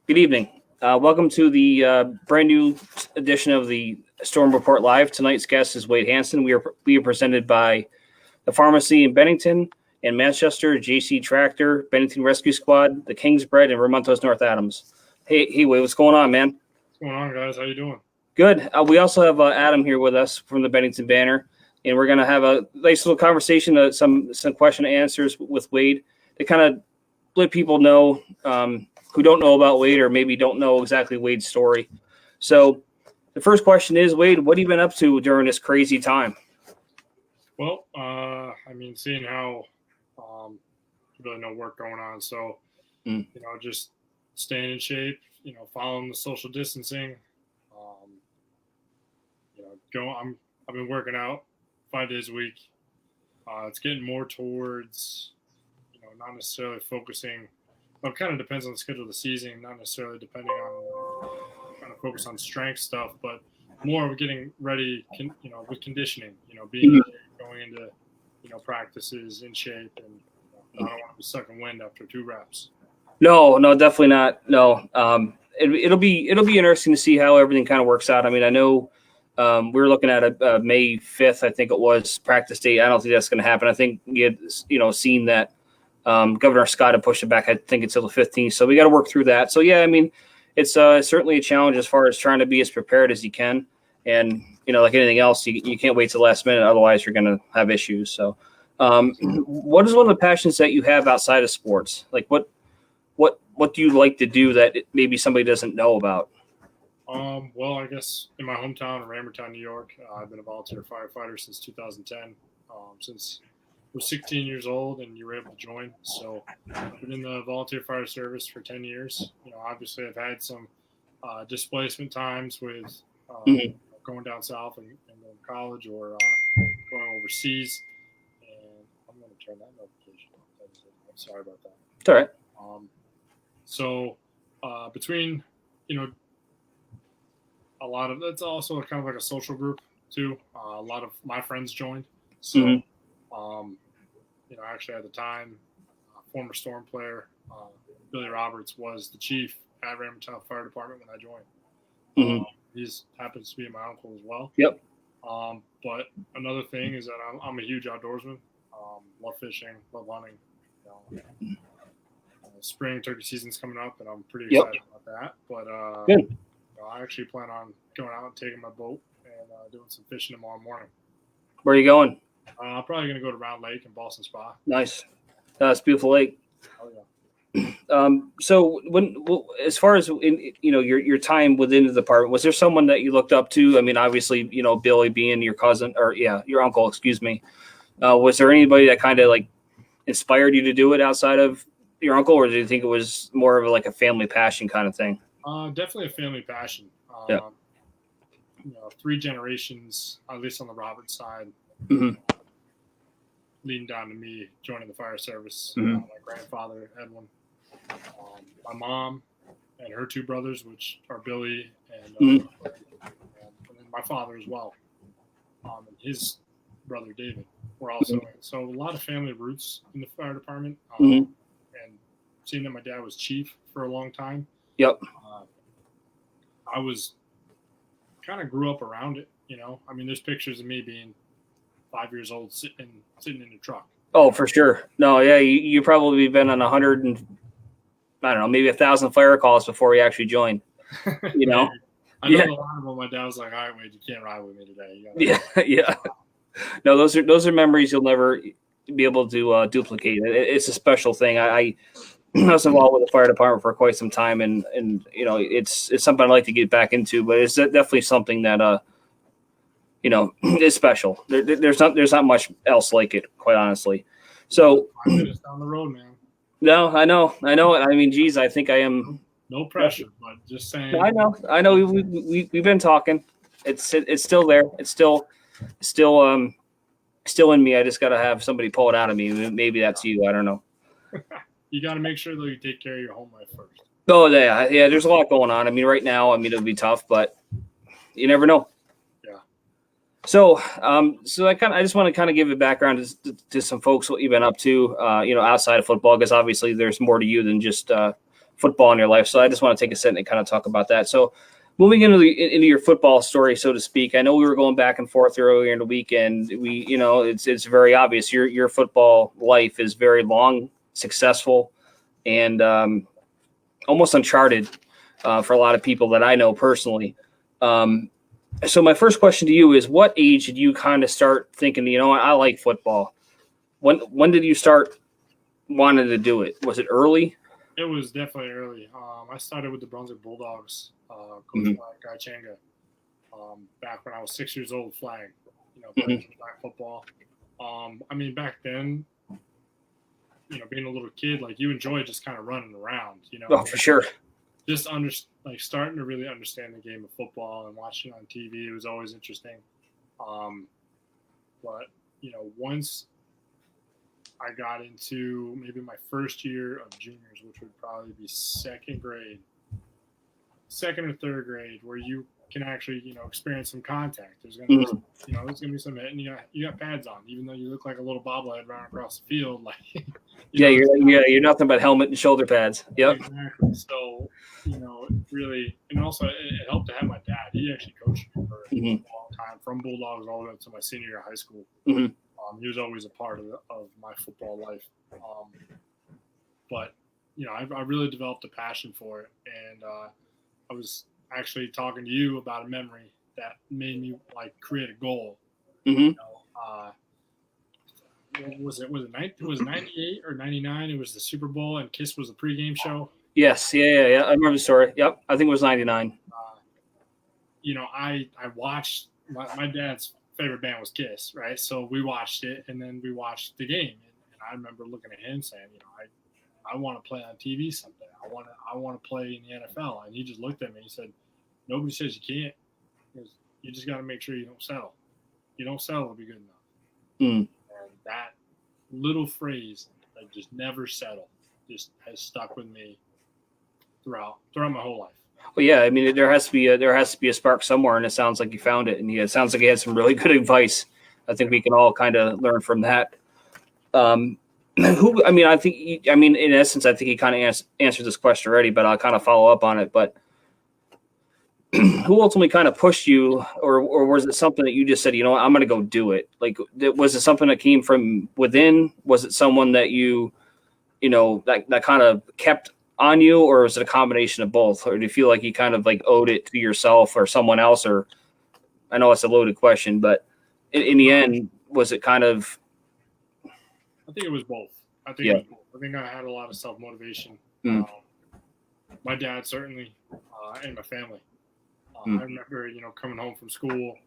Good evening. Welcome to the brand new edition of the Storm Report Live. Tonight's guest is Wade Hansen. We are presented by the Pharmacy in Bennington and Manchester, JC Tractor, Bennington Rescue Squad, the King's Bread, and Vermontos North Adams. Hey, Wade, what's going on, man? What's going on, guys? How you doing? Good. We also have Adam here with us from the Bennington Banner, and we're going to have a nice little conversation, some question and answers with Wade to kind of let people know who don't know about Wade or maybe don't know exactly Wade's story. So the first question is, Wade, what have you been up to during this crazy time? Well, seeing how really no work going on, so just staying in shape, following the social distancing. I've been working out 5 days a week. It's getting more towards, not necessarily focusing. Well, it kind of depends on the schedule of the season, not necessarily depending on kind of focus on strength stuff, but more of getting ready, with conditioning, going into, practices in shape, and I don't want to be sucking wind after 2 reps. No, definitely not. No, it'll be interesting to see how everything kind of works out. I mean, I know we were looking at a May 5th, I think it was, practice date. I don't think that's going to happen. I think we had, seen that Governor Scott had pushed it back. I think until the 15th. So we got to work through that. So yeah, I mean, it's certainly a challenge as far as trying to be as prepared as you can. And like anything else, you can't wait till the last minute. Otherwise, you're going to have issues. So, what is one of the passions that you have outside of sports? Like what do you like to do that maybe somebody doesn't know about? Well, I guess in my hometown of Ramortown, New York, I've been a volunteer firefighter since 2010. Since I was 16 years old and you were able to join. So I've been in the volunteer fire service for 10 years. Obviously I've had some displacement times with going down south and going to college or going overseas. And I'm going to turn that notification off. I'm sorry about that. It's all right. So between, a lot of that's also kind of like a social group too. A lot of my friends joined. So, actually at the time, former Storm player, Billy Roberts was the chief at Ramortown Fire Department when I joined. He's happens to be my uncle as well. Yep. But another thing is that I'm a huge outdoorsman. Love fishing, love hunting. Spring turkey season's coming up, and I'm pretty excited about that. But I actually plan on going out and taking my boat and doing some fishing tomorrow morning. Where are you going? I'm probably going to go to Round Lake in Boston Spa. Nice. It's a beautiful lake. Oh yeah. So as far as your time within the department, was there someone that you looked up to? I mean, obviously, Billy being your cousin your uncle, excuse me. Was there anybody that kind of like inspired you to do it outside of your uncle, or do you think it was more of like a family passion kind of thing? Definitely a family passion. 3 generations, at least on the Roberts side, leading down to me joining the fire service. My grandfather, Edwin, my mom, and her 2 brothers, which are Billy and then my father as well, and his brother David were also in. So a lot of family roots in the fire department, and seeing that my dad was chief for a long time. Yep. I was kind of grew up around it, I mean, there's pictures of me being 5 years old sitting in the truck. Oh, for sure. No, yeah, you probably been on 100 and I don't know, maybe 1,000 fire calls before you actually joined. I know a lot of them. My dad was like, "All right, Wade, you can't ride with me today." Yeah. No, those are memories you'll never be able to duplicate. It's a special thing. I was involved with the fire department for quite some time, and it's something I'd like to get back into. But it's definitely something that is special. There's not much else like it, quite honestly. So 5 minutes down the road, man. No, I know. I mean, geez, I think I am. No pressure, but just saying. I know. We've been talking. It's still there. It's still in me. I just got to have somebody pull it out of me. Maybe that's you. I don't know. You got to make sure though you take care of your home life first. Oh yeah. There's a lot going on. I mean, right now, it'll be tough, but you never know. Yeah. So I just want to kind of give a background to some folks what you've been up to, outside of football, because obviously there's more to you than just football in your life. So I just want to take a second and kind of talk about that. So moving into your football story, so to speak, I know we were going back and forth earlier in the weekend. It's very obvious your football life is very long, successful, and almost uncharted for a lot of people that I know personally. So my first question to you is, what age did you kind of start thinking, I like football? When did you start wanting to do it? Was it early? It was definitely early. I started with the Brunswick Bulldogs, coached by Guy Changa, back when I was 6 years old, flag, playing flag football. Back then, being a little kid, like, you enjoy just kind of running around, Oh, for sure. Just starting to really understand the game of football and watching it on TV. It was always interesting. But once I got into maybe my first year of juniors, which would probably be second or third grade, where you can actually, experience some contact. There's gonna be, there's gonna be some hit, and you got pads on, even though you look like a little bobblehead running across the field. Like, you're nothing but helmet and shoulder pads. Yep. Exactly. So, really, and also it helped to have my dad. He actually coached me for a long time, from Bulldogs all the way up to my senior year of high school. He was always a part of my football life. But I really developed a passion for it, and I was actually talking to you about a memory that made me create a goal. Was it 98 or 99? It was the Super Bowl, and Kiss was the pregame show. Yes, yeah. I remember the story. Yep, I think it was 99. I watched my dad's favorite band was Kiss, right? So we watched it, and then we watched the game, and I remember looking at him saying, I want to play on TV someday. I want to play in the NFL. And he just looked at me and he said, nobody says you can't. You just got to make sure you don't settle. You don't settle to be good enough. And that little phrase, like, just never settle, just has stuck with me throughout my whole life. Well, yeah, there has to be a spark somewhere, and it sounds like you found it, and it sounds like you had some really good advice. I think we can all kind of learn from that. In essence, I think he kind of answered this question already, but I'll kind of follow up on it. But who ultimately kind of pushed you, or was it something that you just said, I'm going to go do it? Like, was it something that came from within? Was it someone that that kind of kept on you, or was it a combination of both? Or do you feel like you kind of owed it to yourself or someone else? Or, I know it's a loaded question, but in the end, was it kind of? I think it was both. I think I had a lot of self-motivation. My dad certainly, and my family. I remember, coming home from school,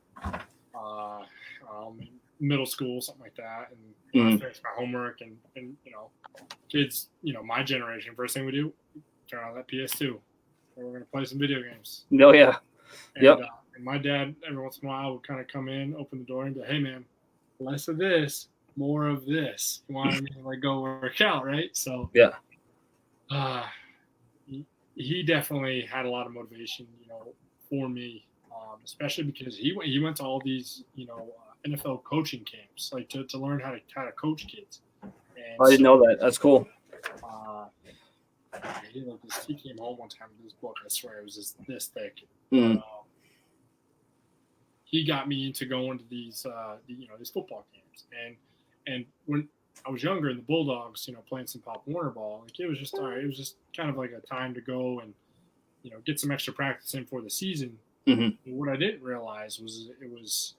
middle school, something like that, and I finished my homework, and kids, my generation, first thing we do, turn on that PS2. We're going to play some video games. No, yeah. And my dad, every once in a while, would kind of come in, open the door, and go, "Hey, man, less of this, more of this." He wanted me to go work out, right? So he definitely had a lot of motivation, for me, especially because he went to all these, NFL coaching camps, to learn how to coach kids. And I didn't know that. That's cool. He came home one time with this book. I swear it was just this thick. He got me into going to these these football camps, and when I was younger in the Bulldogs, playing some Pop Warner ball, it was just all right. It was just kind of like a time to go and get some extra practice in for the season. What I didn't realize was it was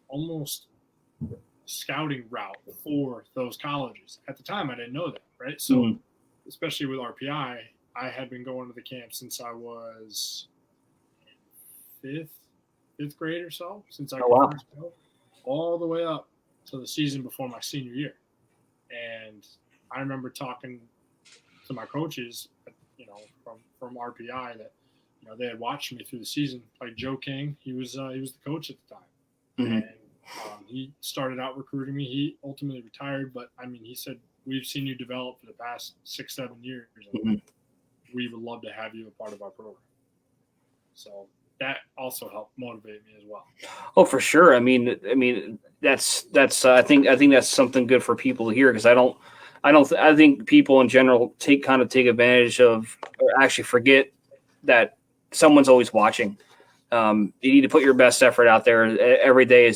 almost a scouting route for those colleges. At the time, I didn't know that, right? So, especially with RPI, I had been going to the camp since I was fifth grade or so, since I could first go, all the way up to the season before my senior year. And I remember talking to my coaches, from RPI, that they had watched me through the season. Like Joe King, he was the coach at the time, and he started out recruiting me. He ultimately retired, but he said, "We've seen you develop for the past 6-7 years, and we would love to have you a part of our program." So that also helped motivate me as well. Oh, for sure. That's I think that's something good for people to hear, because I I think people in general take advantage of, or actually forget that someone's always watching. You need to put your best effort out there every day,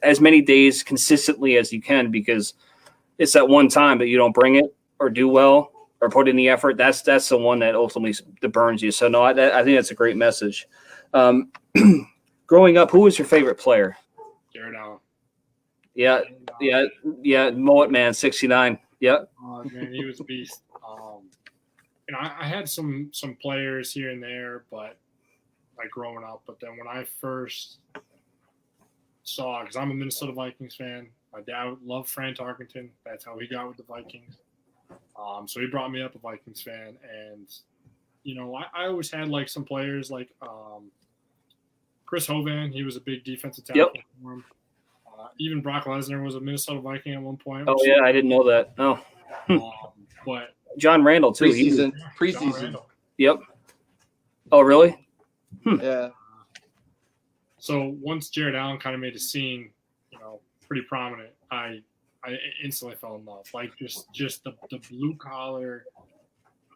as many days consistently as you can, because it's that one time that you don't bring it or do well or put in the effort. That's the one that ultimately that burns you. So no, I think that's a great message. Growing up, who was your favorite player? Jared Allen. Yeah. Mullet Man, 69. Yep. Man, he was a beast. I had some players here and there, but like growing up. But then when I first saw, because I'm a Minnesota Vikings fan, my dad loved Fran Tarkenton. That's how he got with the Vikings. So he brought me up a Vikings fan, and I always had like some players like Chris Hovan. He was a big defensive tackle for him. Even Brock Lesnar was a Minnesota Viking at one point. Oh yeah, I didn't know that. Oh, but John Randall too. Preseason. Yep. Oh really? Yeah. So once Jared Allen kind of made a scene, pretty prominent, I instantly fell in love. Like just the blue collar,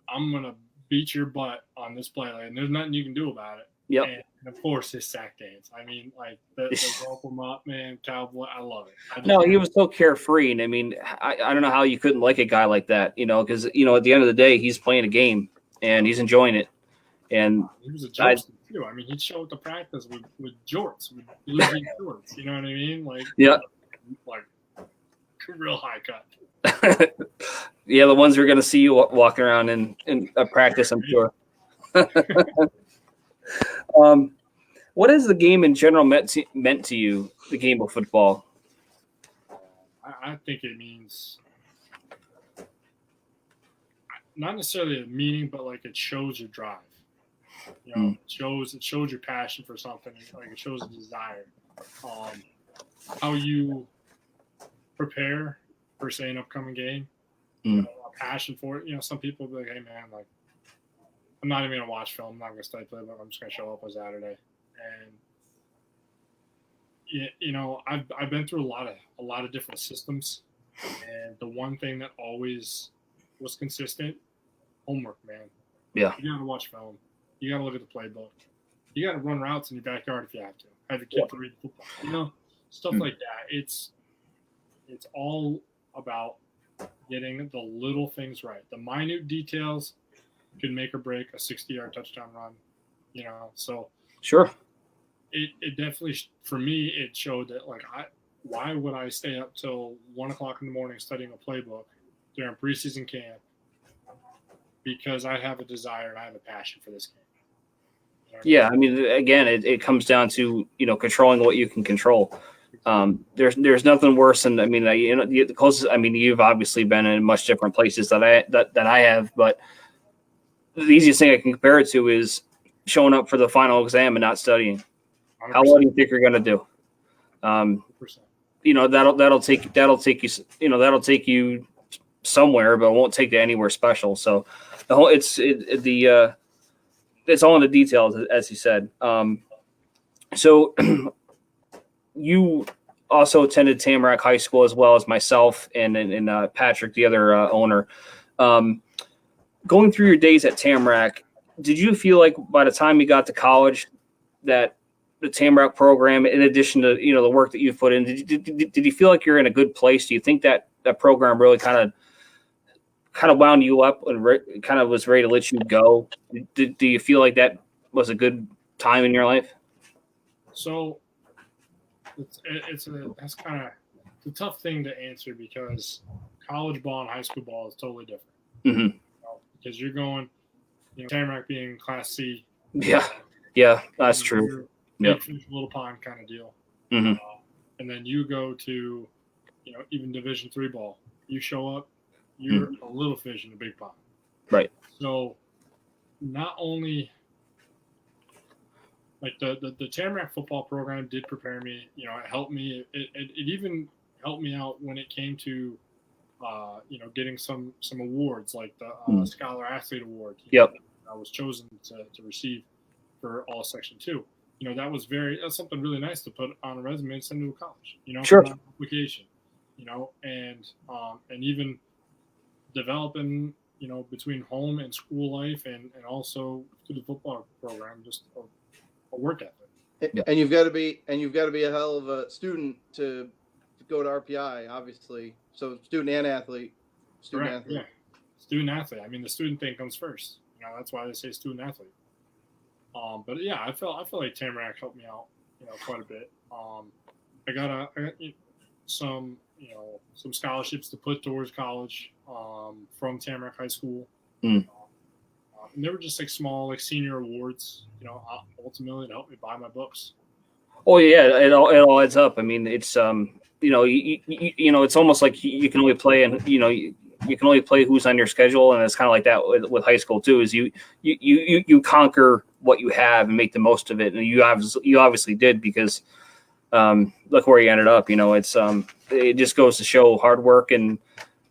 I'm gonna beat your butt on this play, and there's nothing you can do about it. Yep. And of course his sack dance. I mean, like the rope him up, man, cowboy. I love it. No, he was so carefree, and I mean, I don't know how you couldn't like a guy like that, because at the end of the day, he's playing a game and he's enjoying it. And he was a jokester too. I mean, he'd show up to practice with jorts, with blue jean shorts. You know what I mean? Like, like real high cut. Yeah, the ones we're going to see you walking around in a practice, I'm sure. What has the game in general meant to you, the game of football? I think it means not necessarily a meaning, but like it shows your drive. It shows your passion for something. Like it shows a desire. How you prepare for, say, an upcoming game. A passion for it. Some people will be like, "Hey, man, like I'm not even gonna watch film. I'm not gonna study play, but I'm just gonna show up on Saturday." And I've been through a lot of different systems, and the one thing that always was consistent: homework, man. Yeah. You gotta watch film. You gotta look at the playbook. You gotta run routes in your backyard if you have to. Have your kid to read football. Stuff like that. It's all about getting the little things right. The minute details can make or break a 60-yard touchdown run. So sure. It definitely, for me, it showed that why would I stay up till 1:00 in the morning studying a playbook during preseason camp? Because I have a desire and I have a passion for this game. Yeah, I mean, again, it comes down to controlling what you can control. There's nothing worse than the closest. I mean, you've obviously been in much different places that I have, but the easiest thing I can compare it to is showing up for the final exam and not studying. 100%. How well do you think you're going to do? 100%. That'll take you somewhere, but it won't take you anywhere special. So it's all in the details, as you said. So you also attended Tamarack High School as well as myself and Patrick, the other owner. Going through your days at Tamarack, did you feel like by the time you got to college that the Tamarack program, in addition to the work that you've put in, did you feel like you're in a good place? Do you think that program really kind of wound you up and kind of was ready to let you go? Do you feel like that was a good time in your life? So that's kind of a tough thing to answer because college ball and high school ball is totally different. Mm-hmm. Because you're going, Tamarack being Class C. Yeah, that's true. Big fish, little pond kind of deal. Mm-hmm. And then you go to, even Division III ball. You show up, you're a little fish in a big pond. Right. So not only like the Tamarack football program did prepare me, it helped me. It even helped me out when it came to, getting some awards like the Scholar Athlete Award. Yep. I was chosen to receive for all Section 2. That's something really nice to put on a resume and send to a college. Sure. Application. And even developing, between home and school life and also through the football program, just a work ethic. And you've got to be a hell of a student to go to RPI, obviously. So student and athlete. Student athlete. Yeah. Student athlete. I mean, the student thing comes first. That's why they say student athlete. But yeah, I feel like Tamarack helped me out, quite a bit. I got some scholarships to put towards college from Tamarack High School. And they were just like small, like senior awards, ultimately to help me buy my books. Oh yeah, it all adds up. I mean, it's it's almost like you can only play, and you can only play who's on your schedule, and it's kind of like that with high school too. Is you conquer what you have and make the most of it, and you obviously did, because look where you ended up. It just goes to show hard work and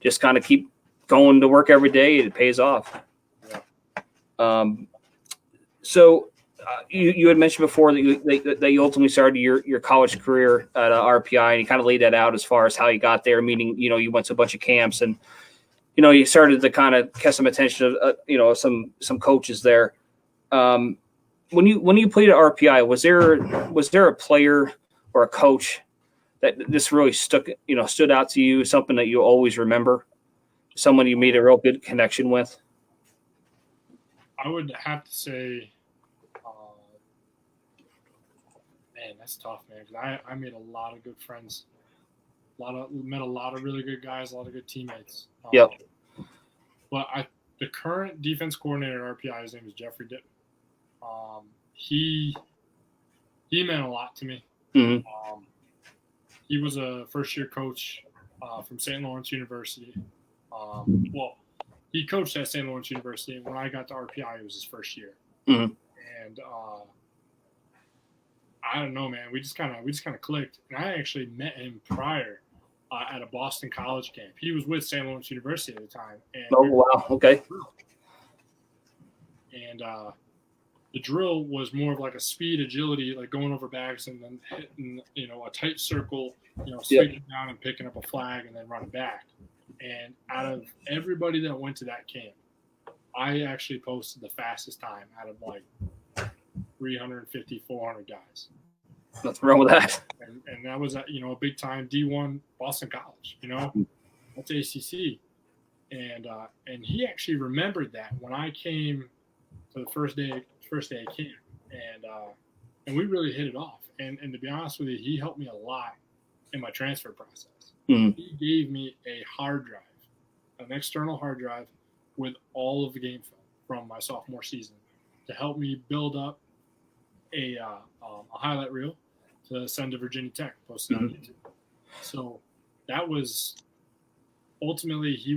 just kind of keep going to work every day. It pays off. Yeah. So you had mentioned before that you ultimately started your college career at RPI, and you kind of laid that out as far as how you got there. Meaning, you went to a bunch of camps, and you started to kind of catch some attention of some coaches there. When you played at RPI, was there a player or a coach that this really stood out to you, something that you always remember, someone you made a real good connection with? I would have to say, man, that's tough, man. Because I made a lot of good friends, met a lot of really good guys, a lot of good teammates. Yep. But the current defense coordinator at RPI, his name is Jeffrey Dipp. He meant a lot to me. Mm-hmm. He was a first-year coach from St. Lawrence University. He coached at St. Lawrence University, and when I got to RPI, it was his first year. Mm-hmm. And I don't know, man. We just kind of clicked. And I actually met him prior at a Boston College camp. He was with St. Lawrence University at the time. And wow. Okay. And the drill was more of like a speed agility, like going over bags and then hitting, a tight circle, sweeping down and picking up a flag and then running back. And out of everybody that went to that camp, I actually posted the fastest time out of like 350, 400 guys. Nothing wrong with that. And that was, a big time D1 Boston College, that's ACC. And he actually remembered that when I came to the first day of camp, and we really hit it off. And to be honest with you, he helped me a lot in my transfer process. Mm-hmm. He gave me a hard drive, an external hard drive with all of the game film from my sophomore season to help me build up a highlight reel to send to Virginia Tech, posted on YouTube. So that was ultimately he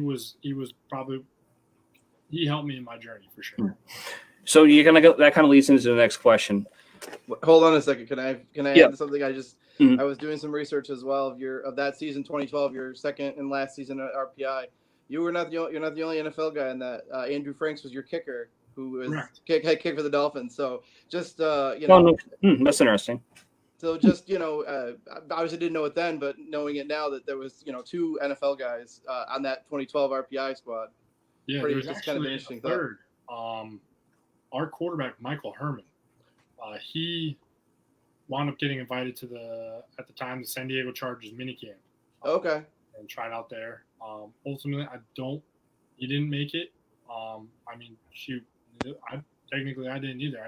helped me in my journey for sure. So you're gonna go. That kind of leads into the next question. Hold on a second. Can I add something? I was doing some research as well of that season 2012, your second and last season at RPI. You're not the only NFL guy in that. Andrew Franks was your kicker, who was head kick for the Dolphins. So just that's interesting. So just I obviously didn't know it then, but knowing it now that there was two NFL guys on that 2012 RPI squad. Yeah, there was just kind of an interesting third. Our quarterback Michael Herman, he wound up getting invited to at the time the San Diego Chargers minicamp. Okay. And tried out there. Ultimately, he didn't make it. I mean, shoot, I didn't either. I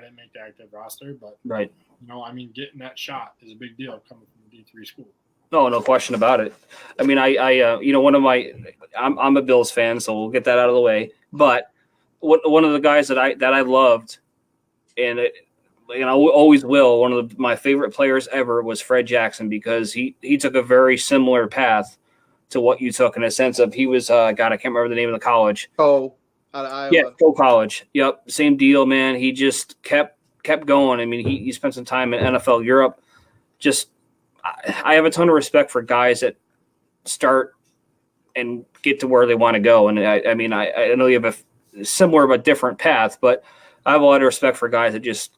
didn't make the active roster, but right. Getting that shot is a big deal coming from a D3 school. No question about it. I mean, I'm a Bills fan, so we'll get that out of the way. But one of the guys that I loved, and always will, one of my favorite players ever was Fred Jackson, because he took a very similar path to what you took, in a sense of he was I can't remember the name of the college. Oh, out of Iowa. Yeah, Cole College. Yep, same deal, man. He just kept going. I mean, he spent some time in NFL Europe. Just I have a ton of respect for guys that start and get to where they want to go. And I know you have a similar but different path, but I have a lot of respect for guys that just,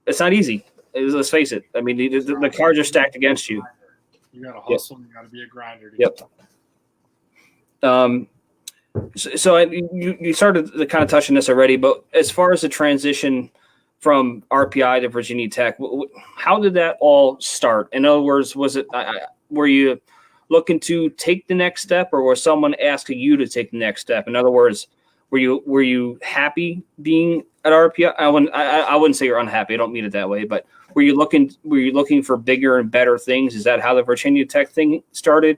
it's not easy. Let's face it. I mean, the cards are stacked against you. You got to hustle. Yep. You got to be a grinder. Yep. So you started to kind of touch on this already, but as far as the transition from RPI to Virginia Tech, how did that all start? In other words, was it were you looking to take the next step, or was someone asking you to take the next step? In other words, were you happy being at RPI? I wouldn't say you're unhappy. I don't mean it that way, but were you looking for bigger and better things? Is that how the Virginia Tech thing started?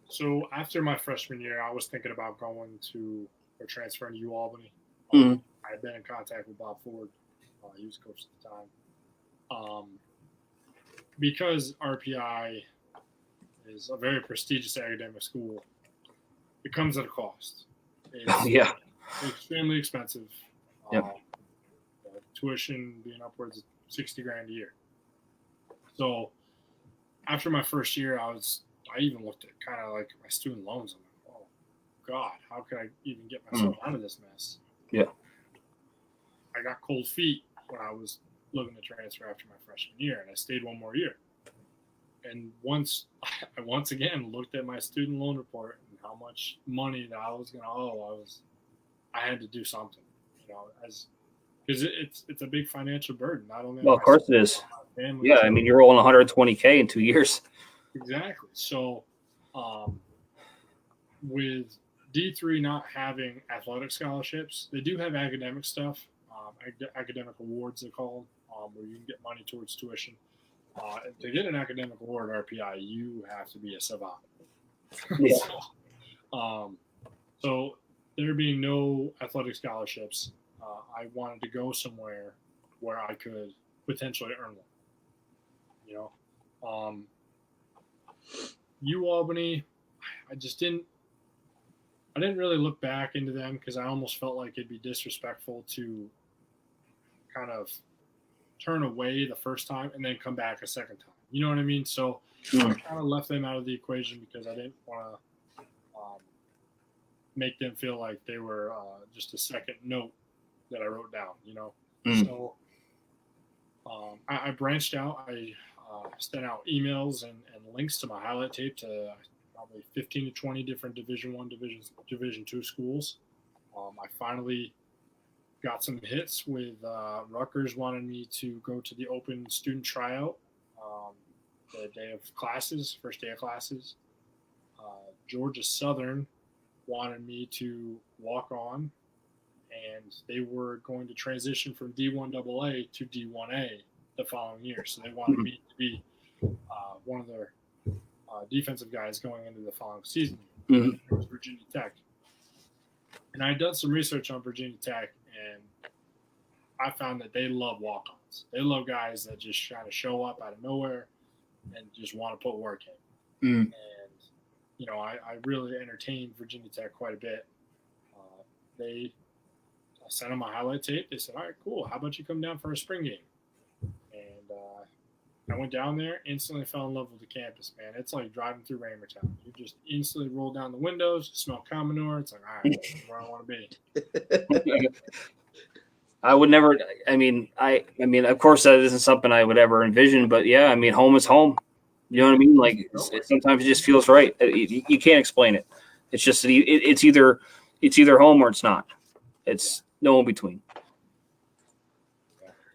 So after my freshman year, I was thinking about going to or transferring to U Albany. Mm-hmm. I had been in contact with Bob Ford. He was coach at the time. Because RPI is a very prestigious academic school, it comes at a cost. It's extremely expensive. Yep. Tuition being upwards of $60,000 a year. So after my first year, I even looked at kind of like my student loans. I'm like, oh God, how could I even get myself out of this mess? Yeah. I got cold feet when I was looking to transfer after my freshman year, and I stayed one more year. And I once again looked at my student loan report and how much money that I was going to owe. I had to do something, because it's a big financial burden. Not only of course it is. Family, yeah, I mean you're rolling $120K in 2 years. Exactly. So, with D3 not having athletic scholarships, they do have academic stuff, academic awards they call them, where you can get money towards tuition. To get an academic award at RPI, you have to be a savant. Yeah. So there being no athletic scholarships, I wanted to go somewhere where I could potentially earn one. U Albany, I didn't really look back into them because I almost felt like it'd be disrespectful to kind of turn away the first time and then come back a second time. You know what I mean? So I kind of left them out of the equation because I didn't want to make them feel like they were just a second note that I wrote down, So I branched out. I sent out emails and links to my highlight tape to probably 15 to 20 different Division I, Division II schools. I finally got some hits with Rutgers wanted me to go to the open student tryout the day of classes, first day of classes. Georgia Southern wanted me to walk on, and they were going to transition from D1AA to D1A the following year. So they wanted me to be one of their defensive guys going into the following season. It was Virginia Tech. And I had done some research on Virginia Tech, and I found that they love walk-ons. They love guys that just kind of show up out of nowhere and just want to put work in. And, I really entertained Virginia Tech quite a bit. I sent them my highlight tape. They said, all right, cool. How about you come down for a spring game? And I went down there, instantly fell in love with the campus, man. It's like driving through Ramertown. You just instantly roll down the windows, smell cow manure. It's like, all right, that's where I want to be. I would never. I mean, of course, that isn't something I would ever envision. But yeah, I mean, home is home. You know what I mean? Like sometimes it just feels right. You can't explain it. It's just it's either home or it's not. It's no in between.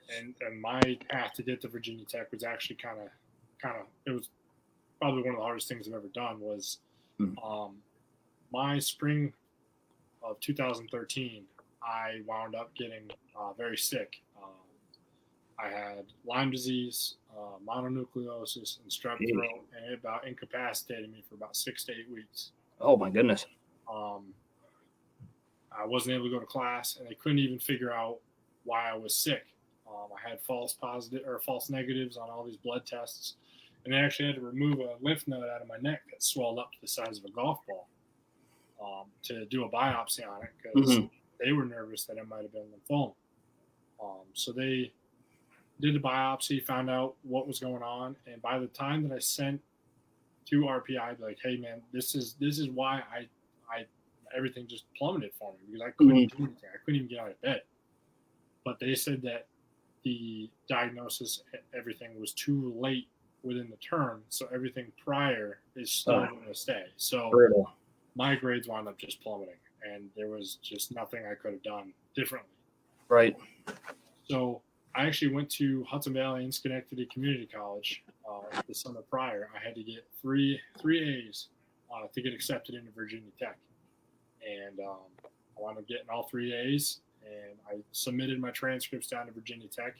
And my path to get to Virginia Tech was actually kind of it was probably one of the hardest things I've ever done. Was my spring of 2013. I wound up getting very sick. I had Lyme disease, mononucleosis, and strep throat, and it about incapacitated me for about 6 to 8 weeks. Oh my goodness! I wasn't able to go to class, and they couldn't even figure out why I was sick. I had false negatives on all these blood tests, and they actually had to remove a lymph node out of my neck that swelled up to the size of a golf ball to do a biopsy on it because they were nervous that it might have been lymphoma. So they did the biopsy, found out what was going on, and by the time that I sent to RPI, I'd be like, "Hey, man, this is why I everything just plummeted for me because I couldn't do anything. I couldn't even get out of bed." But they said that the diagnosis, everything was too late within the term, so everything prior is still going to stay. So my grades wound up just plummeting, and there was just nothing I could have done differently. Right. So I actually went to Hudson Valley and Schenectady Community College the summer prior. I had to get three A's to get accepted into Virginia Tech, and I wound up getting all 3 A's. And I submitted my transcripts down to Virginia Tech,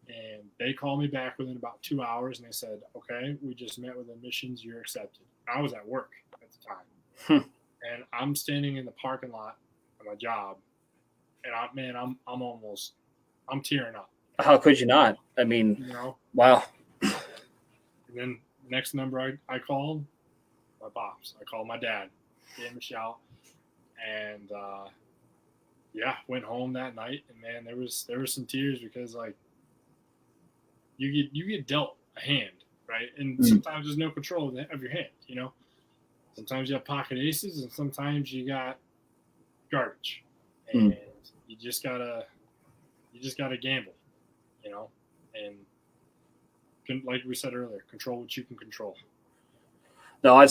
and they called me back within about 2 hours, and they said, "Okay, we just met with admissions. You're accepted." I was at work at the time, and I'm standing in the parking lot of my job, and I'm tearing up. How could you not? I mean, wow. And then next number I called, my pops. I called my dad, gave him a shout, and went home that night. And man, there was some tears because like you get dealt a hand, right? And sometimes there's no control of your hand. Sometimes you have pocket aces, and sometimes you got garbage, and you just gotta gamble, and like we said earlier, control what you can control. No, I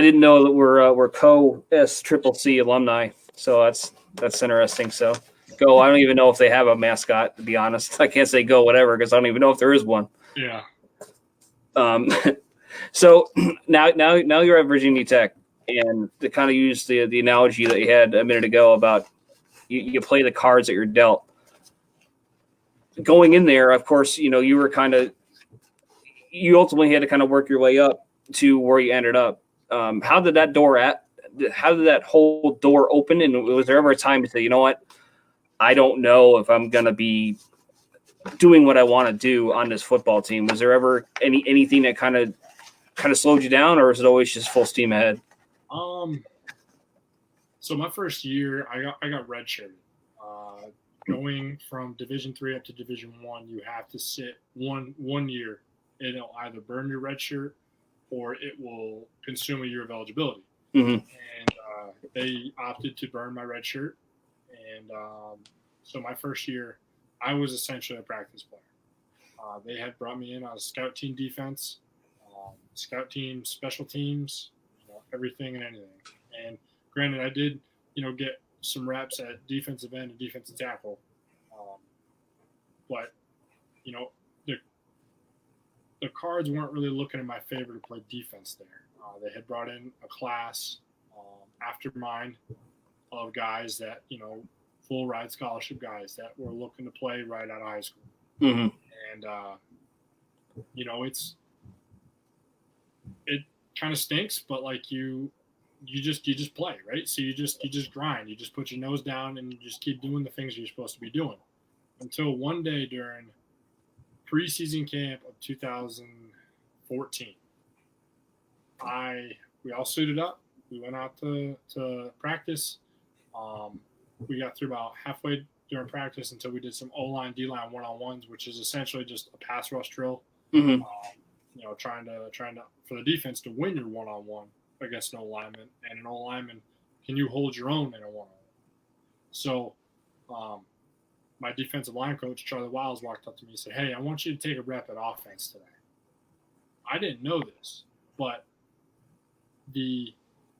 didn't know that we're co-SCCC alumni, so that's interesting. So go. I don't even know if they have a mascot, to be honest. I can't say go whatever because I don't even know if there is one. Yeah. So now you're at Virginia Tech, and to kind of use the analogy that you had a minute ago about you play the cards that you're dealt. Going in there, of course, you ultimately had to kind of work your way up to where you ended up. How did that whole door open? And was there ever a time to say, you know what, I don't know if I'm going to be doing what I want to do on this football team? Was there ever anything that kind of slowed you down, or is it always just full steam ahead? So my first year, I got redshirted. Going from Division III up to Division I, you have to sit one year. It'll either burn your red shirt or it will consume a year of eligibility. Mm-hmm. And they opted to burn my red shirt. And so my first year, I was essentially a practice player. They had brought me in on a scout team defense, scout team, special teams, everything and anything. And granted, I did, get some reps at defensive end and defensive tackle. But, the cards weren't really looking in my favor to play defense there. They had brought in a class after mine of guys that, full ride scholarship guys that were looking to play right out of high school. Mm-hmm. And, it kind of stinks, but like you just play, right? So you just grind, you just put your nose down and you just keep doing the things you're supposed to be doing until one day during preseason camp of 2014, we all suited up. We went out to practice. We got through about halfway during practice until we did some O-line, D-line one-on-ones, which is essentially just a pass rush drill. Mm-hmm. Trying to for the defense to win your one-on-one against an O-lineman, and an O-lineman, can you hold your own in a one-on-one? So, my defensive line coach, Charlie Wiles, walked up to me and said, "Hey, I want you to take a rep at offense today." I didn't know this, but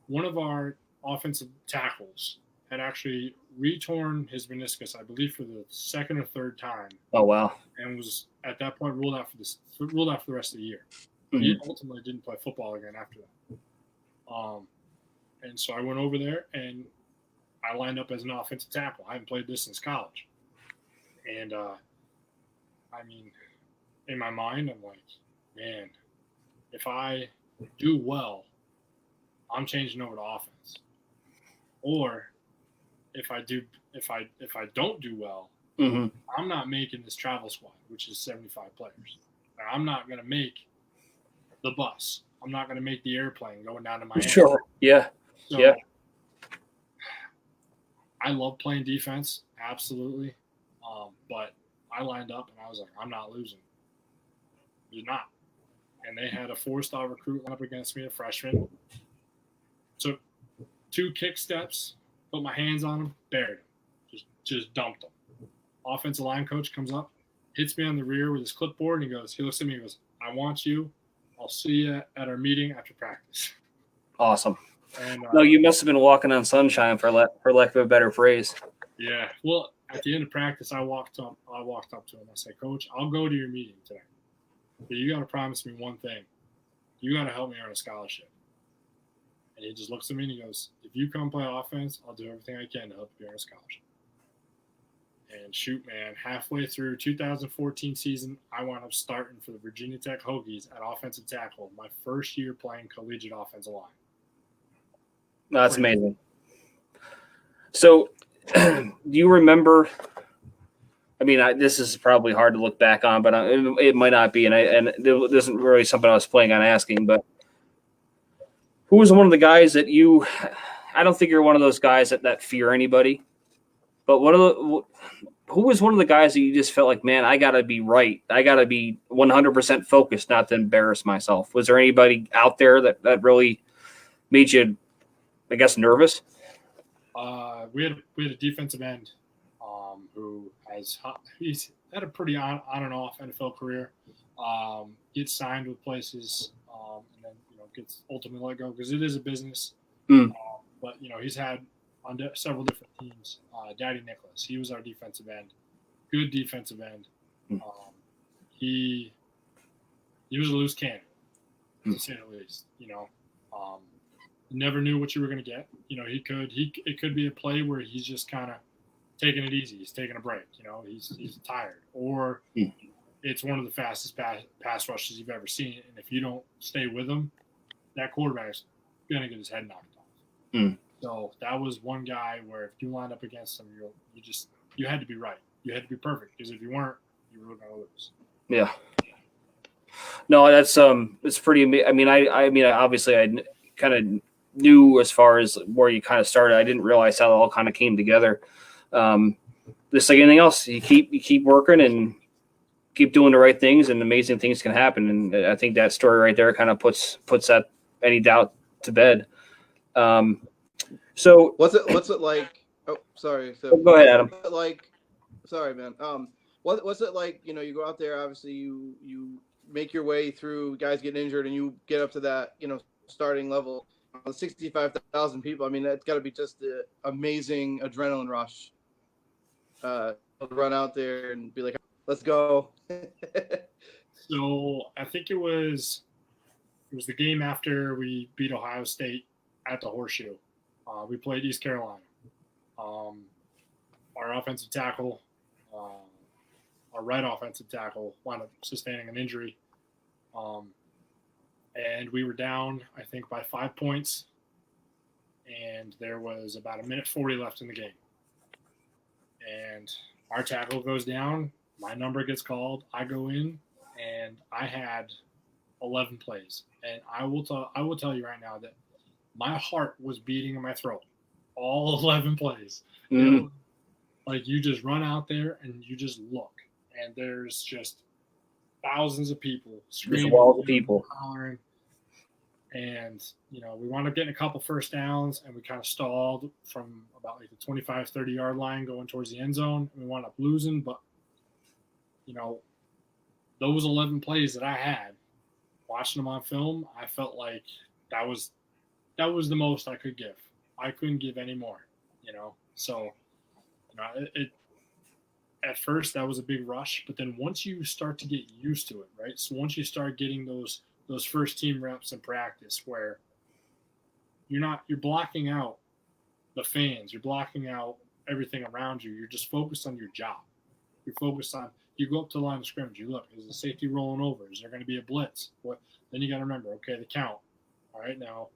one of our offensive tackles had actually retorn his meniscus, I believe, for the second or third time. Oh wow! And was at that point ruled out for the rest of the year. Mm-hmm. He ultimately didn't play football again after that. And so I went over there and I lined up as an offensive tackle. I haven't played this since college. And, in my mind, I'm like, man, if I do well, I'm changing over to offense. Or if I don't do well, mm-hmm. I'm not making this travel squad, which is 75 players. I'm not going to make the bus. I'm not going to make the airplane going down to Miami. Sure. Yeah. So, yeah. I love playing defense, absolutely. But I lined up and I was like, I'm not losing. You're not. And they had a 4-star recruit line up against me, a freshman. Took 2 kick steps, put my hands on him, buried him. Just dumped him. Offensive line coach comes up, hits me on the rear with his clipboard, and he looks at me and goes, "I want you. I'll see you at our meeting after practice." Awesome. And No, you must have been walking on sunshine for lack of a better phrase. yeah. Well, at the end of practice, I walked up to him. I said, "Coach, I'll go to your meeting today, but you got to promise me one thing. You got to help me earn a scholarship." And he just looks at me and he goes, "If you come play offense, I'll do everything I can to help you earn a scholarship." And shoot, man, halfway through 2014 season, I wound up starting for the Virginia Tech Hokies at offensive tackle, my first year playing collegiate offensive line. No, that's amazing. So, do you remember? I mean, this is probably hard to look back on, but it might not be, and it isn't really something I was planning on asking. But who was one of the guys that you? I don't think you're one of those guys that fear anybody, but who was one of the guys that you just felt like, man, I got to be right. I got to be 100% focused, not to embarrass myself. Was there anybody out there that really made you, I guess, nervous? We had a defensive end who he's had a pretty on and off NFL career. Gets signed with places and then gets ultimately let go because it is a business. But he's had on several different teams. Daddy Nicholas, he was our defensive end, good defensive end. He was a loose cannon, to say the least. Never knew what you were going to get. It could be a play where he's just kind of taking it easy. He's taking a break. He's tired, or it's one of the fastest pass rushes you've ever seen. And if you don't stay with him, that quarterback's going to get his head knocked off. So that was one guy where if you lined up against him, you had to be right. You had to be perfect, because if you weren't, you were going to lose. Yeah. No, that's it's pretty amazing. I mean, obviously, I kind of knew as far as where you kind of started. I didn't realize how it all kind of came together. Just like anything else, you keep working and keep doing the right things, and amazing things can happen. And I think that story right there kind of puts that any doubt to bed. So what's it like? Oh, sorry. So go ahead, Adam. Sorry, man. What's it like? You go out there. Obviously, you make your way through guys getting injured, and you get up to that starting level. 65,000 people. I mean, that's got to be just an amazing adrenaline rush. Run out there and be like, "Let's go." So I think it was the game after we beat Ohio State at the Horseshoe. We played East Carolina. Our offensive tackle, our right offensive tackle, wound up sustaining an injury. And we were down, I think, by 5 points. And there was about 1:40 left in the game. And our tackle goes down. My number gets called. I go in, and I had 11 plays. And I will tell you right now that my heart was beating in my throat. All 11 plays. Like, you just run out there and you just look. And there's just thousands of people screaming, walls of people hollering. And we wound up getting a couple first downs, and we kind of stalled from about like the 25, 30-yard line going towards the end zone. And we wound up losing, but those 11 plays that I had, watching them on film, I felt like that was the most I could give. I couldn't give any more, So, it at first that was a big rush, but then once you start to get used to it, right? So once you start getting those first team reps in practice, where you're blocking out the fans, you're blocking out everything around you. You're just focused on your job. You're focused on, you go up to the line of scrimmage, you look, is the safety rolling over? Is there going to be a blitz? Then you got to remember, okay, the count. All right, now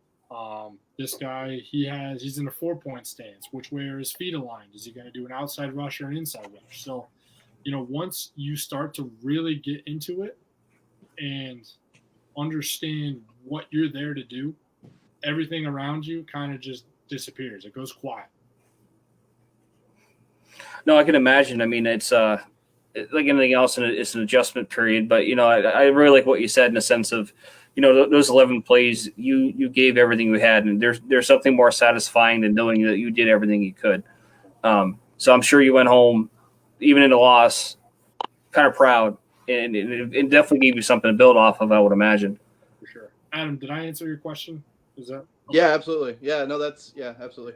this guy, he's in a 4-point stance. Which way are his feet aligned? Is he going to do an outside rush or an inside rush? So, once you start to really get into it and understand what you're there to do, everything around you kind of just disappears. It goes quiet. No, I can imagine. I mean, it's like anything else, and it's an adjustment period. But I really like what you said in the sense of, those 11 plays, you gave everything you had, and there's something more satisfying than knowing that you did everything you could. So I'm sure you went home, even in a loss, kind of proud, and it definitely gave you something to build off of, I would imagine. For sure. Adam, did I answer your question? Is that? Yeah, absolutely. Yeah, no, absolutely.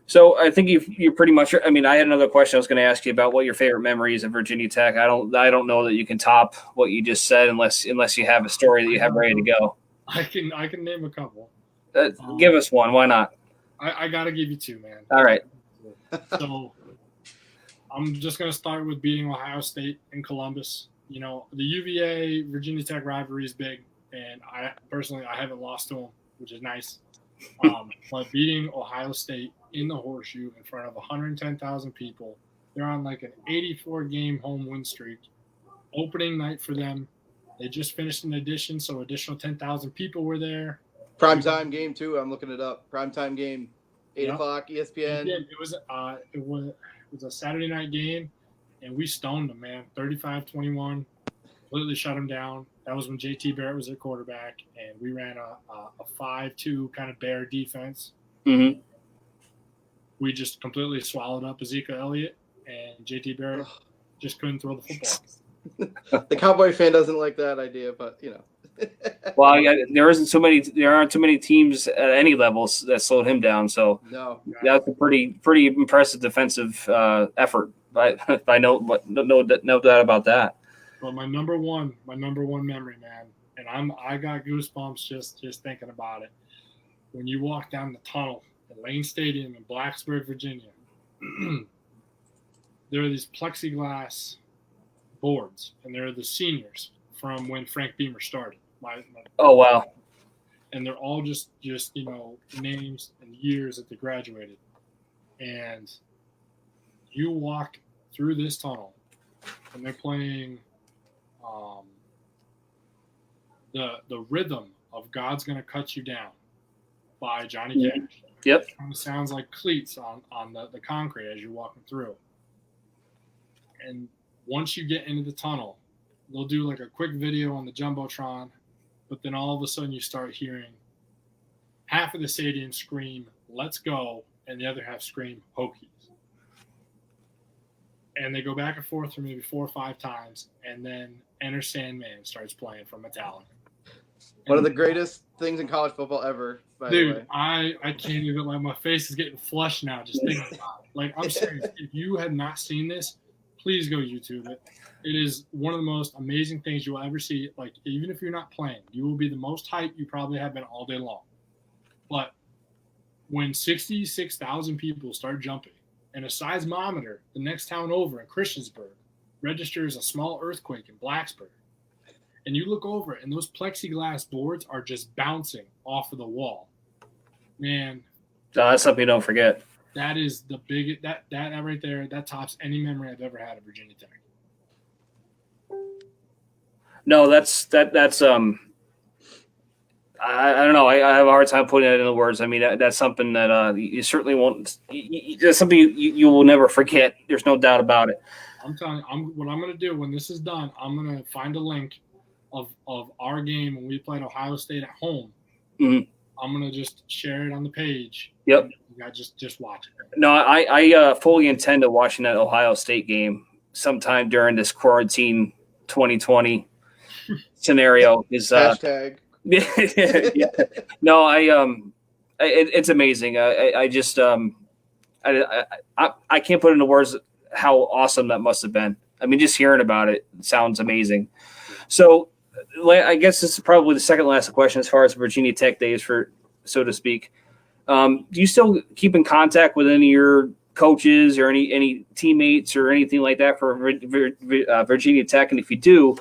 So I think you pretty much. I mean, I had another question I was going to ask you about what your favorite memories of Virginia Tech. I don't know that you can top what you just said unless you have a story that you have ready to go. I can name a couple. Give us one. Why not? I got to give you two, man. All right. So I'm just going to start with beating Ohio State in Columbus. You know, the UVA Virginia Tech rivalry is big, and I haven't lost to them, which is nice. But beating Ohio State in the Horseshoe in front of 110,000 people, they're on like an 84-game home win streak. Opening night for them. They just finished an edition, so additional 10,000 people were there. Primetime game too. I'm looking it up. Primetime game, 8 o'clock, ESPN. It was a Saturday night game, and we stoned them, man. 35-21, completely shut them down. That was when JT Barrett was their quarterback, and we ran a 5-2 kind of bear defense. Mm-hmm. We just completely swallowed up Ezekiel Elliott, and JT Barrett just couldn't throw the football. The Cowboy fan doesn't like that idea, but you know. Well, there aren't too many teams at any levels that slowed him down. So no, that's a pretty impressive defensive effort. I no doubt about that. But my number one memory, man, and I got goosebumps just thinking about it. When you walk down the tunnel at Lane Stadium in Blacksburg, Virginia, there are these plexiglass boards, and they're the seniors from when Frank Beamer started. Oh wow! And they're all just names and years that they graduated, and you walk through this tunnel, and they're playing. The rhythm of God's Gonna Cut You Down by Johnny Cash. Yep. It kind of sounds like cleats on the concrete as you're walking through. And once you get into the tunnel, they'll do like a quick video on the Jumbotron, but then all of a sudden you start hearing half of the stadium scream, "Let's go," and the other half scream, "Hokies." And they go back and forth for maybe 4 or 5 times, and then Enter Sandman starts playing from Metallica. One of the greatest things in college football ever, by the way. I can't even, like, my face is getting flushed now just thinking about it. Like, I'm serious. If you have not seen this, please go YouTube it. It is one of the most amazing things you will ever see. Like, even if you're not playing, you will be the most hyped you probably have been all day long. But when 66,000 people start jumping, and a seismometer the next town over in Christiansburg registers a small earthquake in Blacksburg, and you look over it, and those plexiglass boards are just bouncing off of the wall. Man, that's something you don't forget. That is the biggest. That right there, that tops any memory I've ever had of Virginia Tech. No, that's I don't know. I have a hard time putting it into words. I mean, that's something that you certainly won't. That's something you will never forget. There's no doubt about it. I'm telling you, what I'm going to do when this is done, I'm going to find a link of our game when we played Ohio State at home. Mm-hmm. I'm going to just share it on the page. Yep. You guys just watch it. No, I fully intend to watching that Ohio State game sometime during this quarantine 2020 scenario. Hashtag. Yeah. No, it's amazing. I just I can't put into words how awesome that must have been. I mean, just hearing about it sounds amazing. So I guess this is probably the second last question as far as Virginia Tech days, for so to speak. Do you still keep in contact with any of your coaches or any teammates or anything like that for Virginia Tech? And if you do,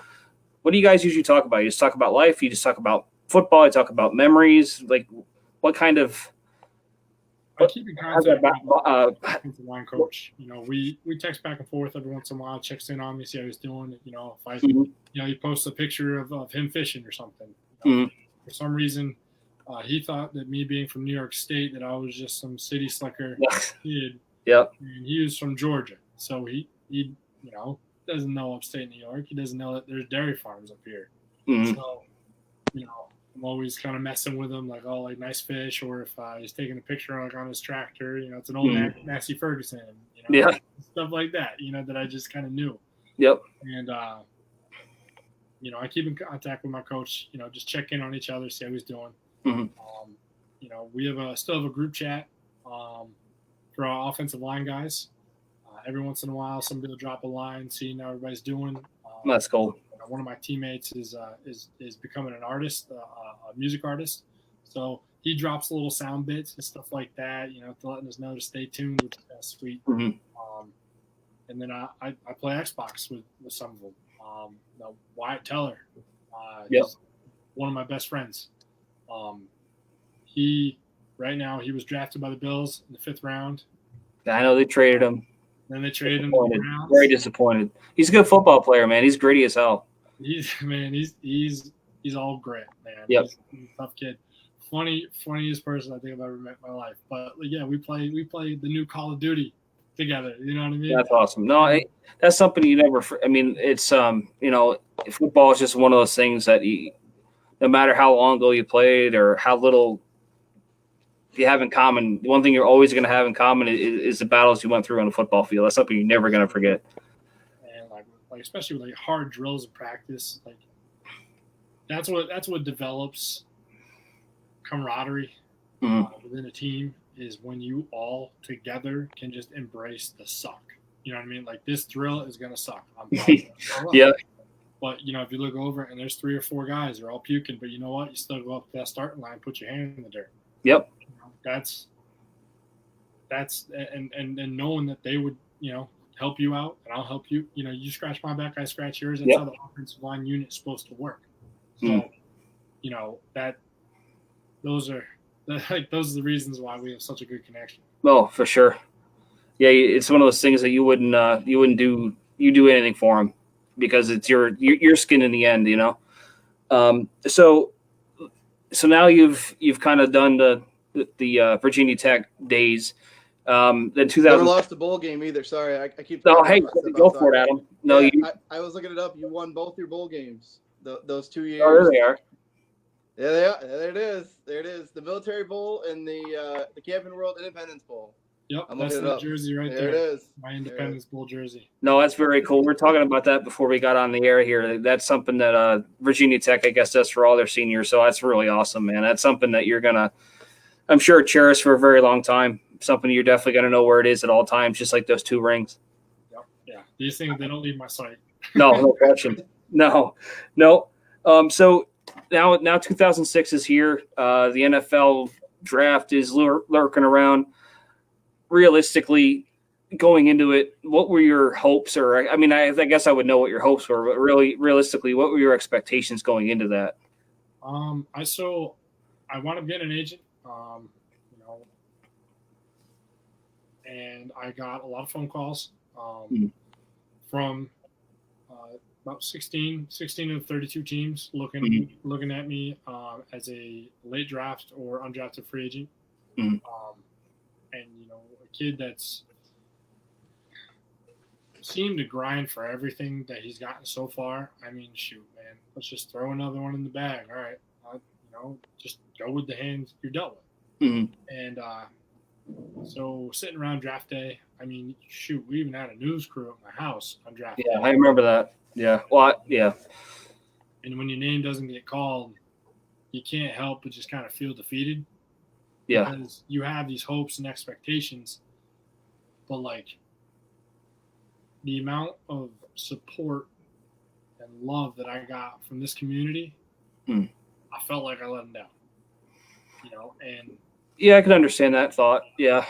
what do you guys usually talk about? You just talk about life? You just talk about football? You talk about memories? Like, what kind of? I keep in contact with the line coach. You know, we text back and forth every once in a while. Checks in on me, see how he's doing. You know, if I, he posts a picture of him fishing or something. You know, for some reason, he thought that me being from New York State, that I was just some city slicker kid. Yep. And he was from Georgia, so he doesn't know upstate New York. He doesn't know that there's dairy farms up here. So, I'm always kind of messing with him, like, oh, like, nice fish, or if he's taking a picture like on his tractor, it's an old Massey Ferguson, stuff like that, that I just kind of knew. Yep. And I keep in contact with my coach, just check in on each other, see how he's doing. we still have a group chat for our offensive line guys. Every once in a while, somebody will drop a line, seeing how everybody's doing. That's cool. One of my teammates is becoming an artist, a music artist. So he drops little sound bits and stuff like that, to letting us know to stay tuned, which is sweet. Mm-hmm. And then I play Xbox with some of them. Wyatt Teller, he's one of my best friends. Right now he was drafted by the Bills in the 5th round. I know they traded him. Then they traded him to the Browns. Very disappointed. He's a good football player, man. He's gritty as hell. He's all grit, man. Yep. He's a tough kid. Funniest person I think I've ever met in my life. But yeah, we play the new Call of Duty together. You know what I mean? That's awesome. No, that's something you never. I mean, it's football is just one of those things that no matter how long ago you played or how little you have in common, one thing you're always going to have in common is the battles you went through on the football field. That's something you're never going to forget. And like especially with hard drills and practice, that's what develops camaraderie within a team, is when you all together can just embrace the suck. You know what I mean? Like, this drill is going to suck. Yeah. But, if you look over and there's 3 or 4 guys, they're all puking, but you know what? You still go up to that starting line, put your hand in the dirt. Yep. That's and knowing that they would, help you out and I'll help you. You scratch my back, I scratch yours. That's how the offensive line unit is supposed to work. So, those are the reasons why we have such a good connection. Oh, for sure. Yeah, it's one of those things that you wouldn't do anything for him because it's your skin in the end, So now you've kind of done the Virginia Tech days. Then 2000. Never lost a bowl game either. Sorry, I keep. No, hey, go for it, Adam. No, I was looking it up. You won both your bowl games those 2 years. Oh, there they are. Yeah, they are. There it is. The Military Bowl and the Camping World Independence Bowl. Yep, that's the jersey right there. There it is. My Independence Bowl jersey. No, that's very cool. We're talking about that before we got on the air here. That's something that Virginia Tech, I guess, does for all their seniors. So that's really awesome, man. That's something that you're gonna, I'm sure, cherish for a very long time. Something you're definitely gonna know where it is at all times, just like those 2 rings. Yep. Yeah. These things, they don't leave my sight. No question. No. So now 2006 is here. The NFL draft is lurking around. Realistically, going into it, what were your hopes? Or, I mean, I guess I would know what your hopes were, but really, realistically, what were your expectations going into that? I wound up getting an agent, and I got a lot of phone calls from about 16 of 32 teams looking at me as a late draft or undrafted free agent. And a kid that's seemed to grind for everything that he's gotten so far. I mean, shoot, man, let's just throw another one in the bag. All right, just go with the hands you're dealt with. And so sitting around draft day, I mean, shoot, we even had a news crew at my house on draft day. Yeah, I remember that. Yeah. Well, yeah. And when your name doesn't get called, you can't help but just kind of feel defeated. Yeah. Because you have these hopes and expectations, but the amount of support and love that I got from this community, I felt like I let them down. And yeah, I can understand that thought. Yeah.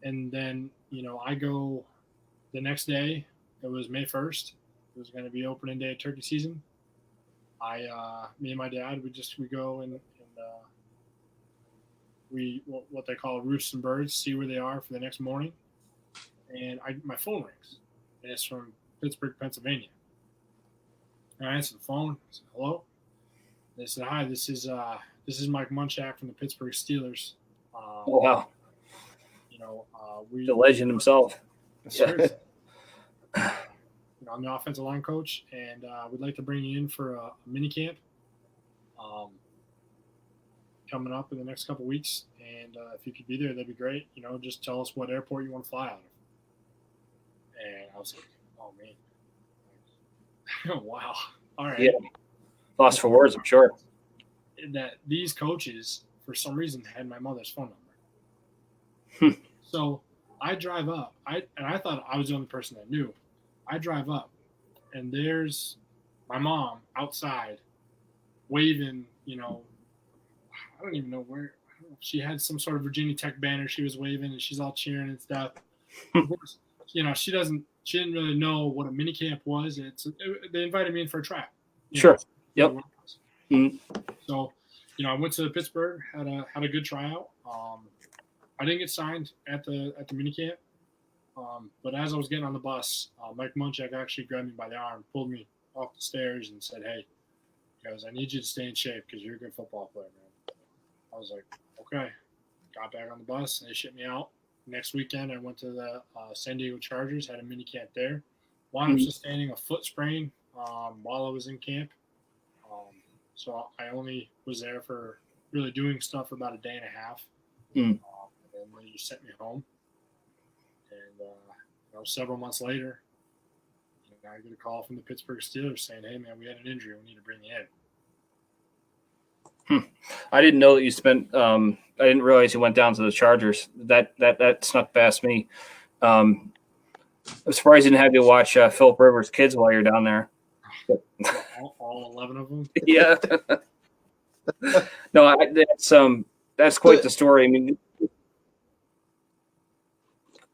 And then, I go the next day. It was May 1st. It was going to be opening day of turkey season. Me and my dad, we go and we what they call roost some birds, see where they are for the next morning. And my phone rings, and it's from Pittsburgh, Pennsylvania. And I answer the phone. I said, hello. They said, hi, this is Mike Munchak from the Pittsburgh Steelers. Wow. The legend himself. Yeah. I'm the offensive line coach, and we'd like to bring you in for a mini camp coming up in the next couple weeks. And if you could be there, that'd be great. Just tell us what airport you want to fly out of. And I was like, oh, man. Wow. All right. Yeah. Lost for words, I'm sure. That these coaches for some reason, had my mother's phone number. So I drive up. I thought I was the only person that knew. I drive up, and there's my mom outside waving, I don't even know where. I don't know if she had some sort of Virginia Tech banner she was waving, and she's all cheering and stuff. Of course, she didn't really know what a minicamp was. They invited me in for a tryout. Sure. Yep. Mm-hmm. So, I went to Pittsburgh, had a good tryout. I didn't get signed at the minicamp, but as I was getting on the bus, Mike Munchak actually grabbed me by the arm, pulled me off the stairs, and said, "Hey, guys, I need you to stay in shape because you're a good football player, man." I was like, "Okay." Got back on the bus, and they shipped me out. Next weekend, I went to the San Diego Chargers, had a mini camp there. Wound up sustaining a foot sprain while I was in camp. So I only was there for really doing stuff for about a day and a half. And then they just sent me home. And several months later, I get a call from the Pittsburgh Steelers saying, "Hey, man, we had an injury. We need to bring you in." I didn't know that you spent. I didn't realize you went down to the Chargers. That snuck past me. I'm surprised you didn't have to watch Philip Rivers' kids while you're down there. All 11 of them. Yeah. No, that's quite the story. I mean,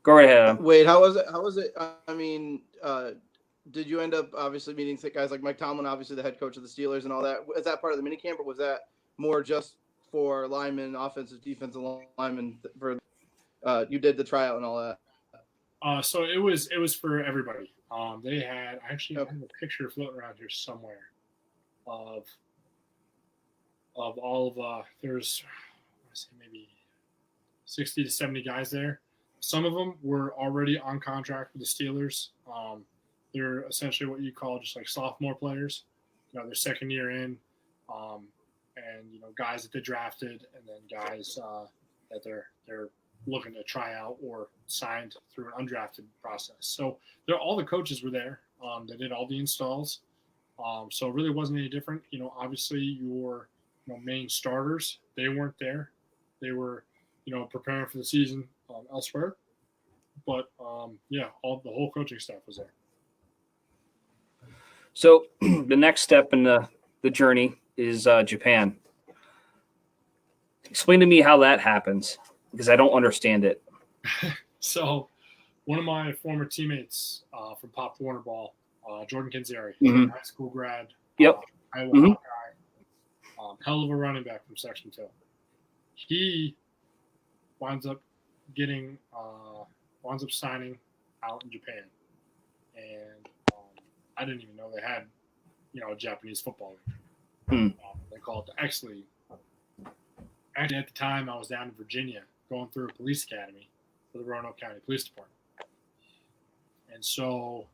go right ahead. Wait, how was it? I mean, did you end up obviously meeting guys like Mike Tomlin, obviously the head coach of the Steelers and all that? Is that part of the minicamp, or was that more just for linemen, offensive, defensive linemen? For you did the tryout and all that. So it was for everybody. They had I have a picture floating around here somewhere of all of there's maybe 60 to 70 guys there. Some of them were already on contract with the Steelers. They're essentially what you call just like sophomore players. Their second year in, and guys that they drafted, and then guys that they're looking to try out or signed through an undrafted process. So all the coaches were there. They did all the installs. So it really wasn't any different. Obviously your main starters, they weren't there. They were, preparing for the season elsewhere. But all the whole coaching staff was there. So the next step in the journey is Japan. Explain to me how that happens, because I don't understand it. So one of my former teammates from Pop Warner Ball, Jordan Kinzeri, high school grad, Iowa Hawkeye, hell of a running back from Section 2. He winds up signing out in Japan. And I didn't even know they had, a Japanese football league. They call it the X League. Actually, at the time, I was down in Virginia going through a police academy for the Roanoke County Police Department. And so,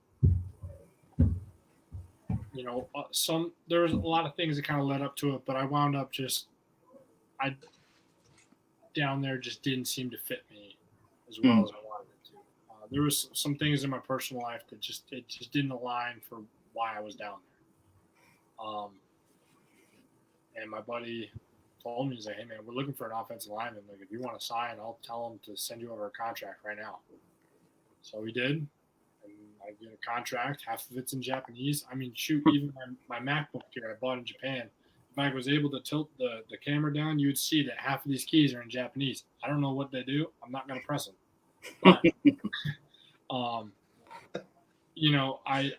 there was a lot of things that kind of led up to it, but I wound up down there just didn't seem to fit me as well as I wanted it to. There was some things in my personal life that just didn't align for why I was down there. And my buddy told me, he's like, "Hey man, we're looking for an offensive lineman. Like, if you want to sign, I'll tell him to send you over a contract right now." So he did, and I get a contract. Half of it's in Japanese. I mean, shoot, even my MacBook here I bought in Japan. If I was able to tilt the camera down, you would see that half of these keys are in Japanese. I don't know what they do. I'm not going to press them. But,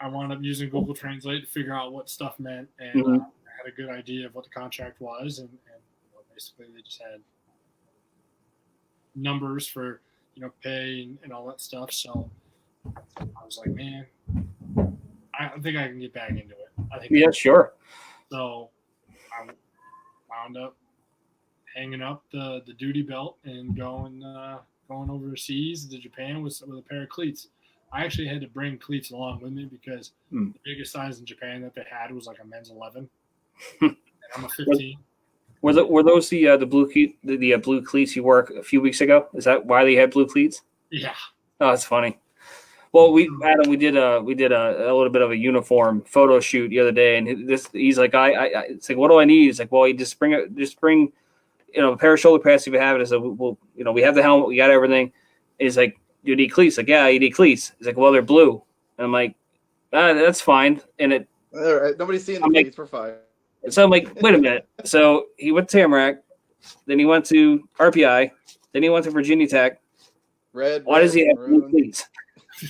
I wound up using Google Translate to figure out what stuff meant, and I had a good idea of what the contract was, and basically they just had numbers for pay and all that stuff. So I was like, man, I think I can get back into it. Yeah, sure. So I wound up hanging up the duty belt and going overseas to Japan with a pair of cleats. I actually had to bring cleats along with me because the biggest size in Japan that they had was like a men's 11. And I'm a 15. Were those the blue cleats you wore a few weeks ago? Is that why they had blue cleats? Yeah. Oh, that's funny. Well, we did a little bit of a uniform photo shoot the other day, and he's like, it's like, what do I need? It's like, well, you just bring a pair of shoulder pads if you have it. I said, well, we have the helmet, we got everything. He's like, you need cleats? Like, yeah, you need cleats. He's like, well, they're blue. And I'm like, that's fine. And all right, nobody's seeing the cleats. We're fine. So I'm like, wait a minute. So he went to Tamarack, then he went to RPI, then he went to Virginia Tech. Why does he have blue cleats?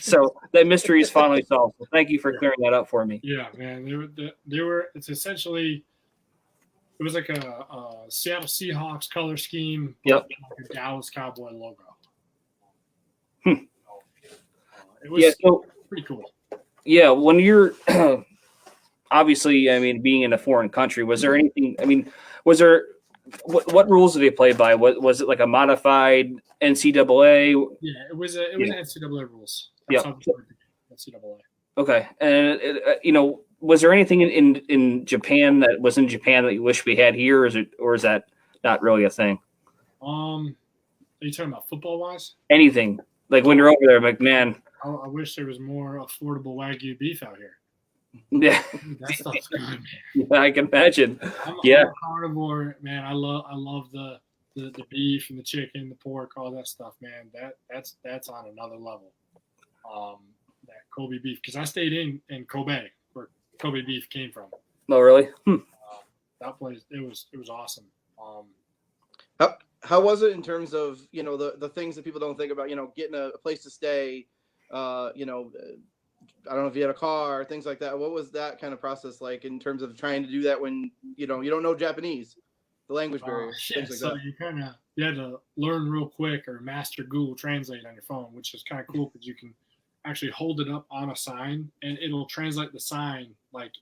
So that mystery is finally solved. So thank you for clearing that up for me. Yeah, man. They were. It's essentially. It was like a Seattle Seahawks color scheme, but like a Dallas Cowboy logo. It was pretty cool. Yeah, when you're obviously, I mean, being in a foreign country, was there anything? I mean, was there what rules did they play by? Was it like a modified NCAA? Yeah, it was NCAA rules. Yeah, NCAA. Okay, and was there anything in Japan that was in Japan that you wish we had here, or is that not really a thing? Are you talking about football wise? Anything like when you're over there, I'm like, man, I wish there was more affordable Wagyu beef out here. Yeah, that stuff's good, man. Yeah, I can imagine. I'm a carnivore, man. I love the beef and the chicken, the pork, all that stuff, man. That's on another level. That Kobe beef, because I stayed in Kobe, where Kobe beef came from. Oh, really? That place, it was awesome. How was it in terms of the things that people don't think about? Getting a place to stay. I don't know if you had a car, things like that. What was that kind of process like in terms of trying to do that when you don't know Japanese, the language barrier, things like that? You had to learn real quick or master Google Translate on your phone, which is kind of cool because you can actually hold it up on a sign and it'll translate the sign like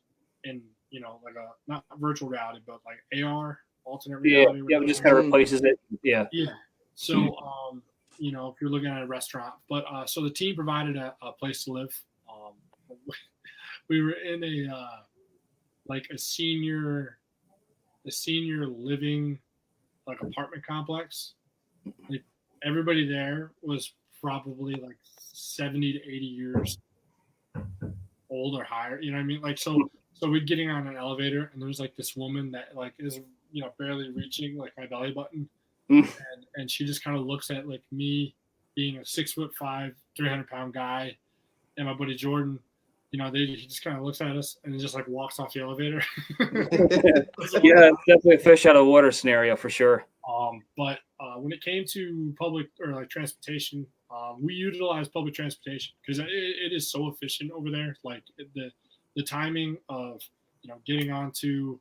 in like a not virtual reality but like AR, alternate reality. Yeah, it just kind of replaces it. Yeah. So if you're looking at a restaurant, but so the team provided a place to live. We were in a senior living like apartment complex. Like everybody there was probably like 70 to 80 years old or higher. You know what I mean? Like so we'd getting on an elevator and there's like this woman that like is barely reaching like my belly button. And she just kind of looks at like me being a 6'5", 300-pound guy and my buddy Jordan. He just kind of looks at us and then just like walks off the elevator. Yeah, definitely a fish out of water scenario for sure. But when it came to public or like transportation, we utilize public transportation because it is so efficient over there. Like the timing of getting onto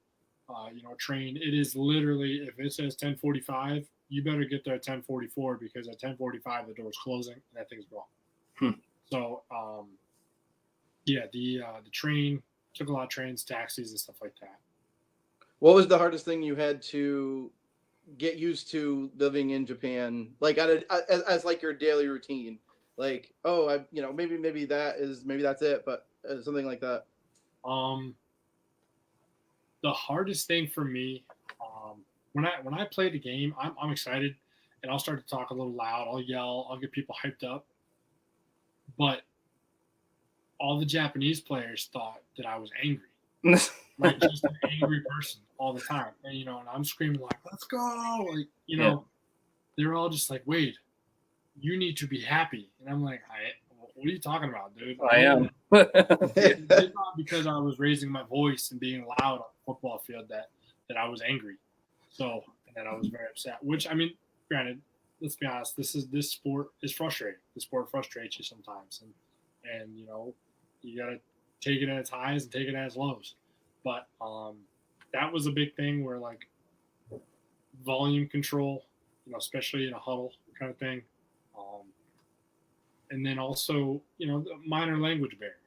a train, it is literally, if it says 10:45, you better get there at 10:44 because at 10:45 the door's closing and that thing's gone. So the train took a lot of trains, taxis, and stuff like that. What was the hardest thing you had to get used to living in Japan, like as like your daily routine? Like, maybe that's it, but something like that. The hardest thing for me, when I play the game, I'm excited, and I'll start to talk a little loud. I'll yell. I'll get people hyped up. But all the Japanese players thought that I was angry, like just an angry person all the time. And and I'm screaming like, "Let's go!" Like they're all just like, "Wait, you need to be happy." And I'm like, "What are you talking about, dude?" I am. It's not because I was raising my voice and being loud on the football field that I was angry. So, and then I was very upset. Which, I mean, granted, let's be honest, this sport is frustrating. The sport frustrates you sometimes, and you gotta take it at its highs and take it at its lows. But that was a big thing where like volume control, especially in a huddle kind of thing. And then also, the minor language barrier,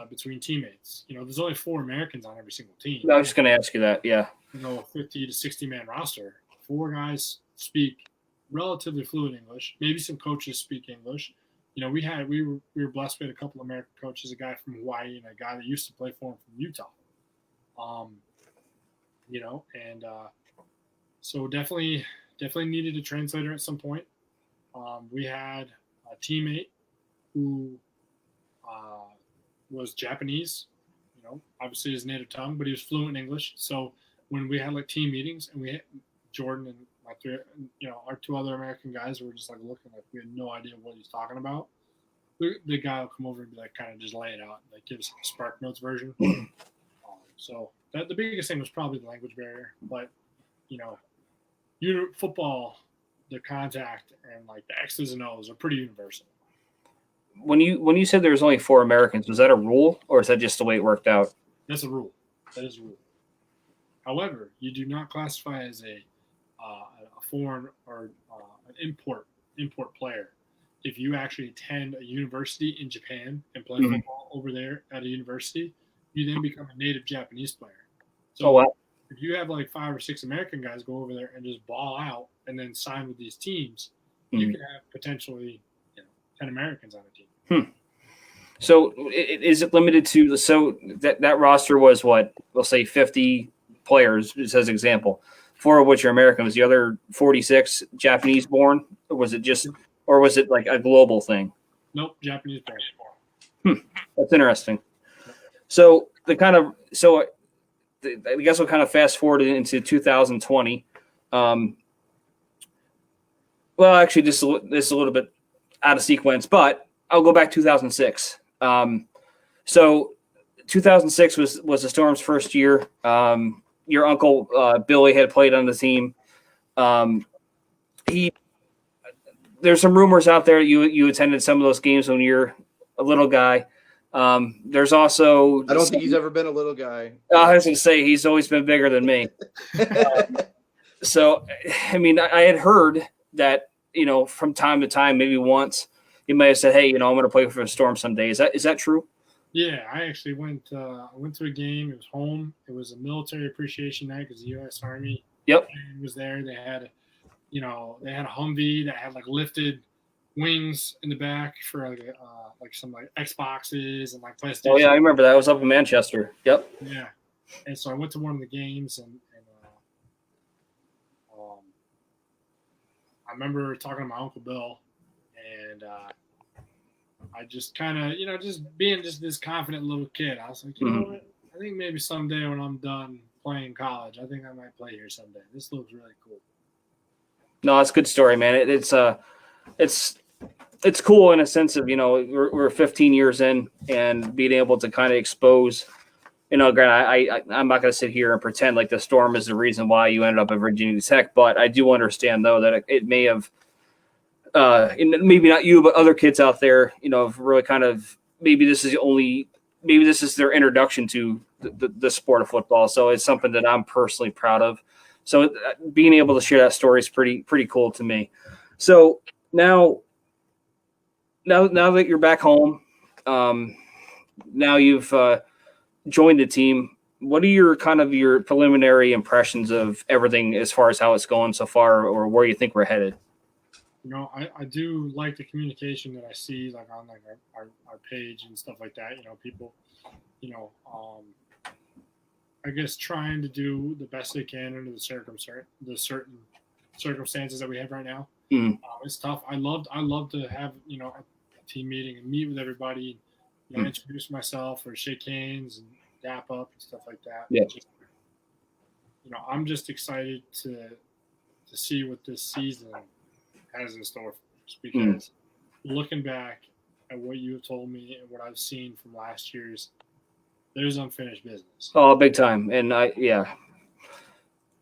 between teammates. There's only 4 Americans on every single team. I was just going to ask you that, yeah. A 50 to 60 man roster. 4 guys speak relatively fluent English. Maybe some coaches speak English. We were blessed with a couple of American coaches, a guy from Hawaii and a guy that used to play for him from Utah. So definitely needed a translator at some point. We had a teammate who was Japanese, obviously his native tongue, but he was fluent in English. So when we had like team meetings and Jordan and my three, our two other American guys were just like looking like we had no idea what he's talking about. The guy will come over and be like, kind of just lay it out, like give us a Spark Notes version. So that the biggest thing was probably the language barrier, but football, the contact and like the X's and O's are pretty universal. When you said there was only 4 Americans, was that a rule or is that just the way it worked out? That's a rule. That is a rule. However, you do not classify as a foreign or an import player if you actually attend a university in Japan and play football over there at a university. You then become a native Japanese player. So if you have like 5 or 6 American guys go over there and just ball out and then sign with these teams, you can have potentially 10 Americans on a team. So is it limited to that roster was what we'll say 50 players just as an example, 4 of which are American. Was the other 46 Japanese born, or was it like a global thing? Nope, Japanese born. That's interesting. So I guess we'll kind of fast forward into 2020. Well, actually, this is a little bit out of sequence, but I'll go back 2006. So 2006 was the Storm's first year. Your uncle Billy had played on the team. There's some rumors out there you attended some of those games when you're a little guy. There's also I don't think he's ever been a little guy. I was going to say he's always been bigger than me. So, I mean, I had heard that from time to time, maybe once, you may have said, "Hey, I'm going to play for the Storm someday." Is that true? Yeah, I actually went to a game. It was home. It was a military appreciation night because the U.S. Army was there. They had, they had a Humvee that had like lifted wings in the back for like some like Xboxes and like PlayStation. Oh yeah, I remember that. I was up in Manchester. Yep. Yeah, and so I went to one of the games and I remember talking to my Uncle Bill, and I just kind of, just being just this confident little kid, I was like, you know what? I think maybe someday when I'm done playing college, I think I might play here someday. This looks really cool. No, it's a good story, man. It's cool in a sense of, we're 15 years in and being able to kind of expose, granted, I'm not going to sit here and pretend like the Storm is the reason why you ended up at Virginia Tech, but I do understand, though, that it may have, maybe not you, but other kids out there, have really kind of, maybe this is their introduction to the sport of football. So it's something that I'm personally proud of. So being able to share that story is pretty cool to me. So now that you're back home, now you've joined the team. What are your preliminary impressions of everything as far as how it's going so far, or where you think we're headed? I do like the communication that I see like on like our page and stuff like that. People, I guess trying to do the best they can under the certain circumstances that we have right now. It's tough. I love to have a team meeting and meet with everybody, introduce myself or shake hands and dap up and stuff like that. Yeah. I'm just excited to see what this season has in store for us, because looking back at what you have told me and what I've seen from last year's, there's unfinished business. Oh, big time. And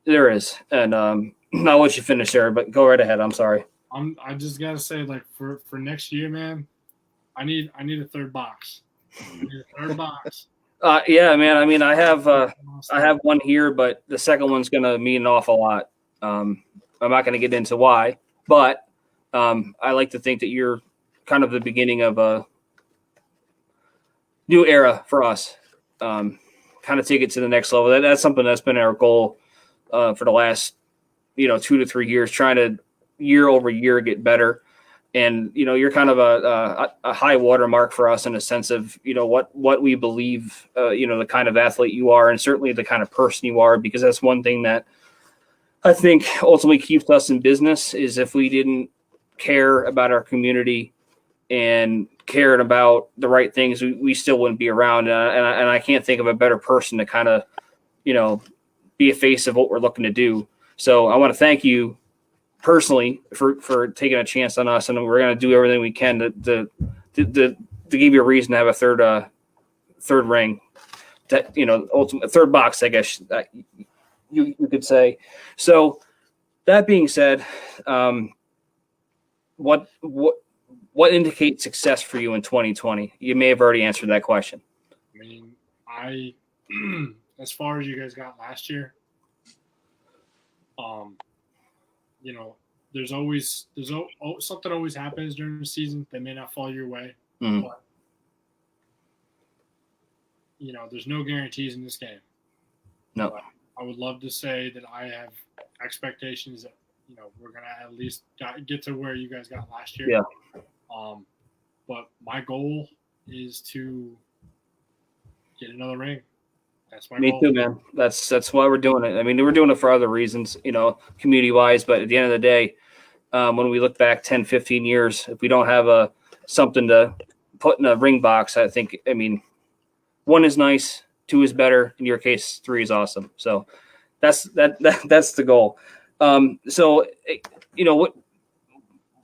there is. And I'll let you finish there, but go right ahead. I'm sorry. I just gotta say, like for next year, man, I need a third box. Yeah, man. I mean, I have one here, but the second one's gonna mean an awful lot. I'm not gonna get into why, but I like to think that you're kind of the beginning of a new era for us. Kind of take it to the next level. That's something that's been our goal for the last 2 to 3 years, trying to year over year get better. And you're kind of a high watermark for us in a sense of what we believe the kind of athlete you are, and certainly the kind of person you are, because that's one thing that I think ultimately keeps us in business, is if we didn't care about our community and cared about the right things, we still wouldn't be around. And I can't think of a better person to kind of be a face of what we're looking to do. So I want to thank you personally for taking a chance on us, and we're going to do everything we can to give you a reason to have a third ring, that, ultimate third box, I guess you could say. So that being said, what indicates success for you in 2020? You may have already answered that question. I mean, as far as you guys got last year, there's something always happens during the season that may not fall your way. Mm. But, there's no guarantees in this game. No. But I would love to say that I have expectations that, we're going to at least get to where you guys got last year. Yeah. But my goal is to get another ring. That's my goal. Me too, man. That's why we're doing it. I mean, we're doing it for other reasons, community-wise, but at the end of the day, when we look back 10, 15 years, if we don't have something to put in a ring box, I mean, 1 is nice, 2 is better. In your case, 3 is awesome. So that's the goal. So,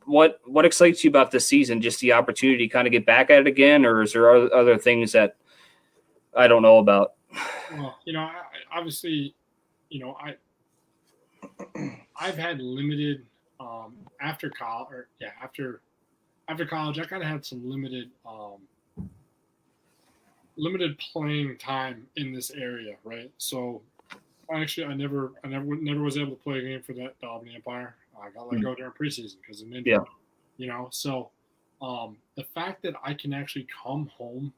what excites you about this season? Just the opportunity to kind of get back at it again, or is there other things that I don't know about? Well, obviously, I've had limited after college. After college, I kind of had some limited playing time in this area, right? So, actually, I never was able to play a game for the Albany Empire. I got let go during preseason because of an injury. Yeah. So the fact that I can actually come home,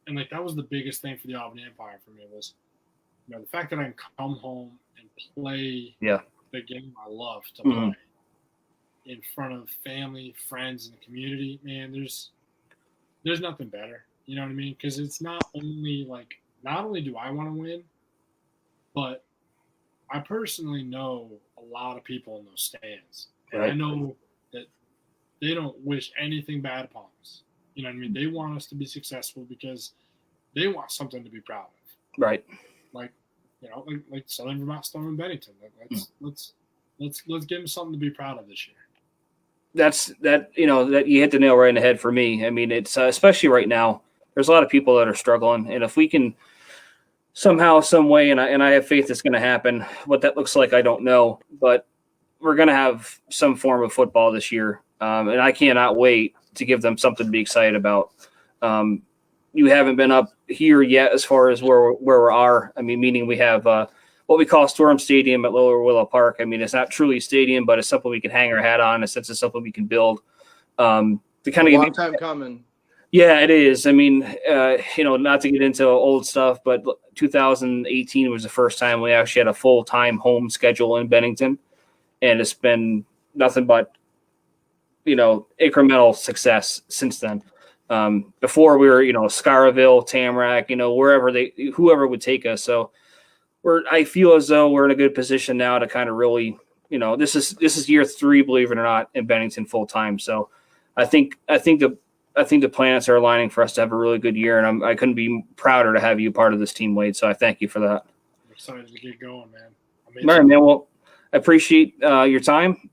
and that was the biggest thing for the Albany Empire for me was, the fact that I can come home and play the game I love to play in front of family, friends, and the community. Man, there's nothing better. You know what I mean? Because it's not only do I want to win, but I personally know a lot of people in those stands. And right. I know that they don't wish anything bad upon us. You know what I mean? They want us to be successful because they want something to be proud of. Right. Like Southern Vermont Storm and Bennington. Let's give them something to be proud of this year. That you hit the nail right in the head for me. I mean, it's especially right now, there's a lot of people that are struggling. And if we can somehow, some way, and I have faith it's going to happen. What that looks like, I don't know, but we're going to have some form of football this year, and I cannot wait to give them something to be excited about. You haven't been up here yet as far as where we are. I mean, meaning we have what we call Storm Stadium at Lower Willow Park. I mean, it's not truly a stadium, but it's something we can hang our hat on. It's something we can build. To kind of long time coming. Yeah, it is. I mean, not to get into old stuff, but 2018 was the first time we actually had a full-time home schedule in Bennington, and it's been nothing but, incremental success since then. Before we were, Scaraville, Tamarack, whoever would take us. So I feel as though we're in a good position now to kind of really, this is year 3, believe it or not, in Bennington full-time. So I think the planets are aligning for us to have a really good year, and I couldn't be prouder to have you part of this team, Wade. So I thank you for that. I'm excited to get going, man. All right, man. Well, I appreciate your time.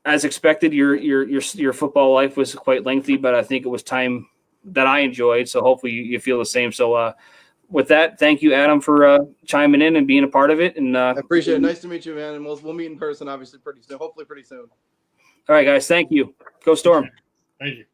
As expected, your football life was quite lengthy, but I think it was time that I enjoyed. So hopefully you feel the same. So with that, thank you, Adam, for chiming in and being a part of it. And I appreciate it. Nice to meet you, man. And we'll meet in person, obviously, pretty soon. Hopefully, pretty soon. All right, guys. Thank you. Go Storm. Thank you.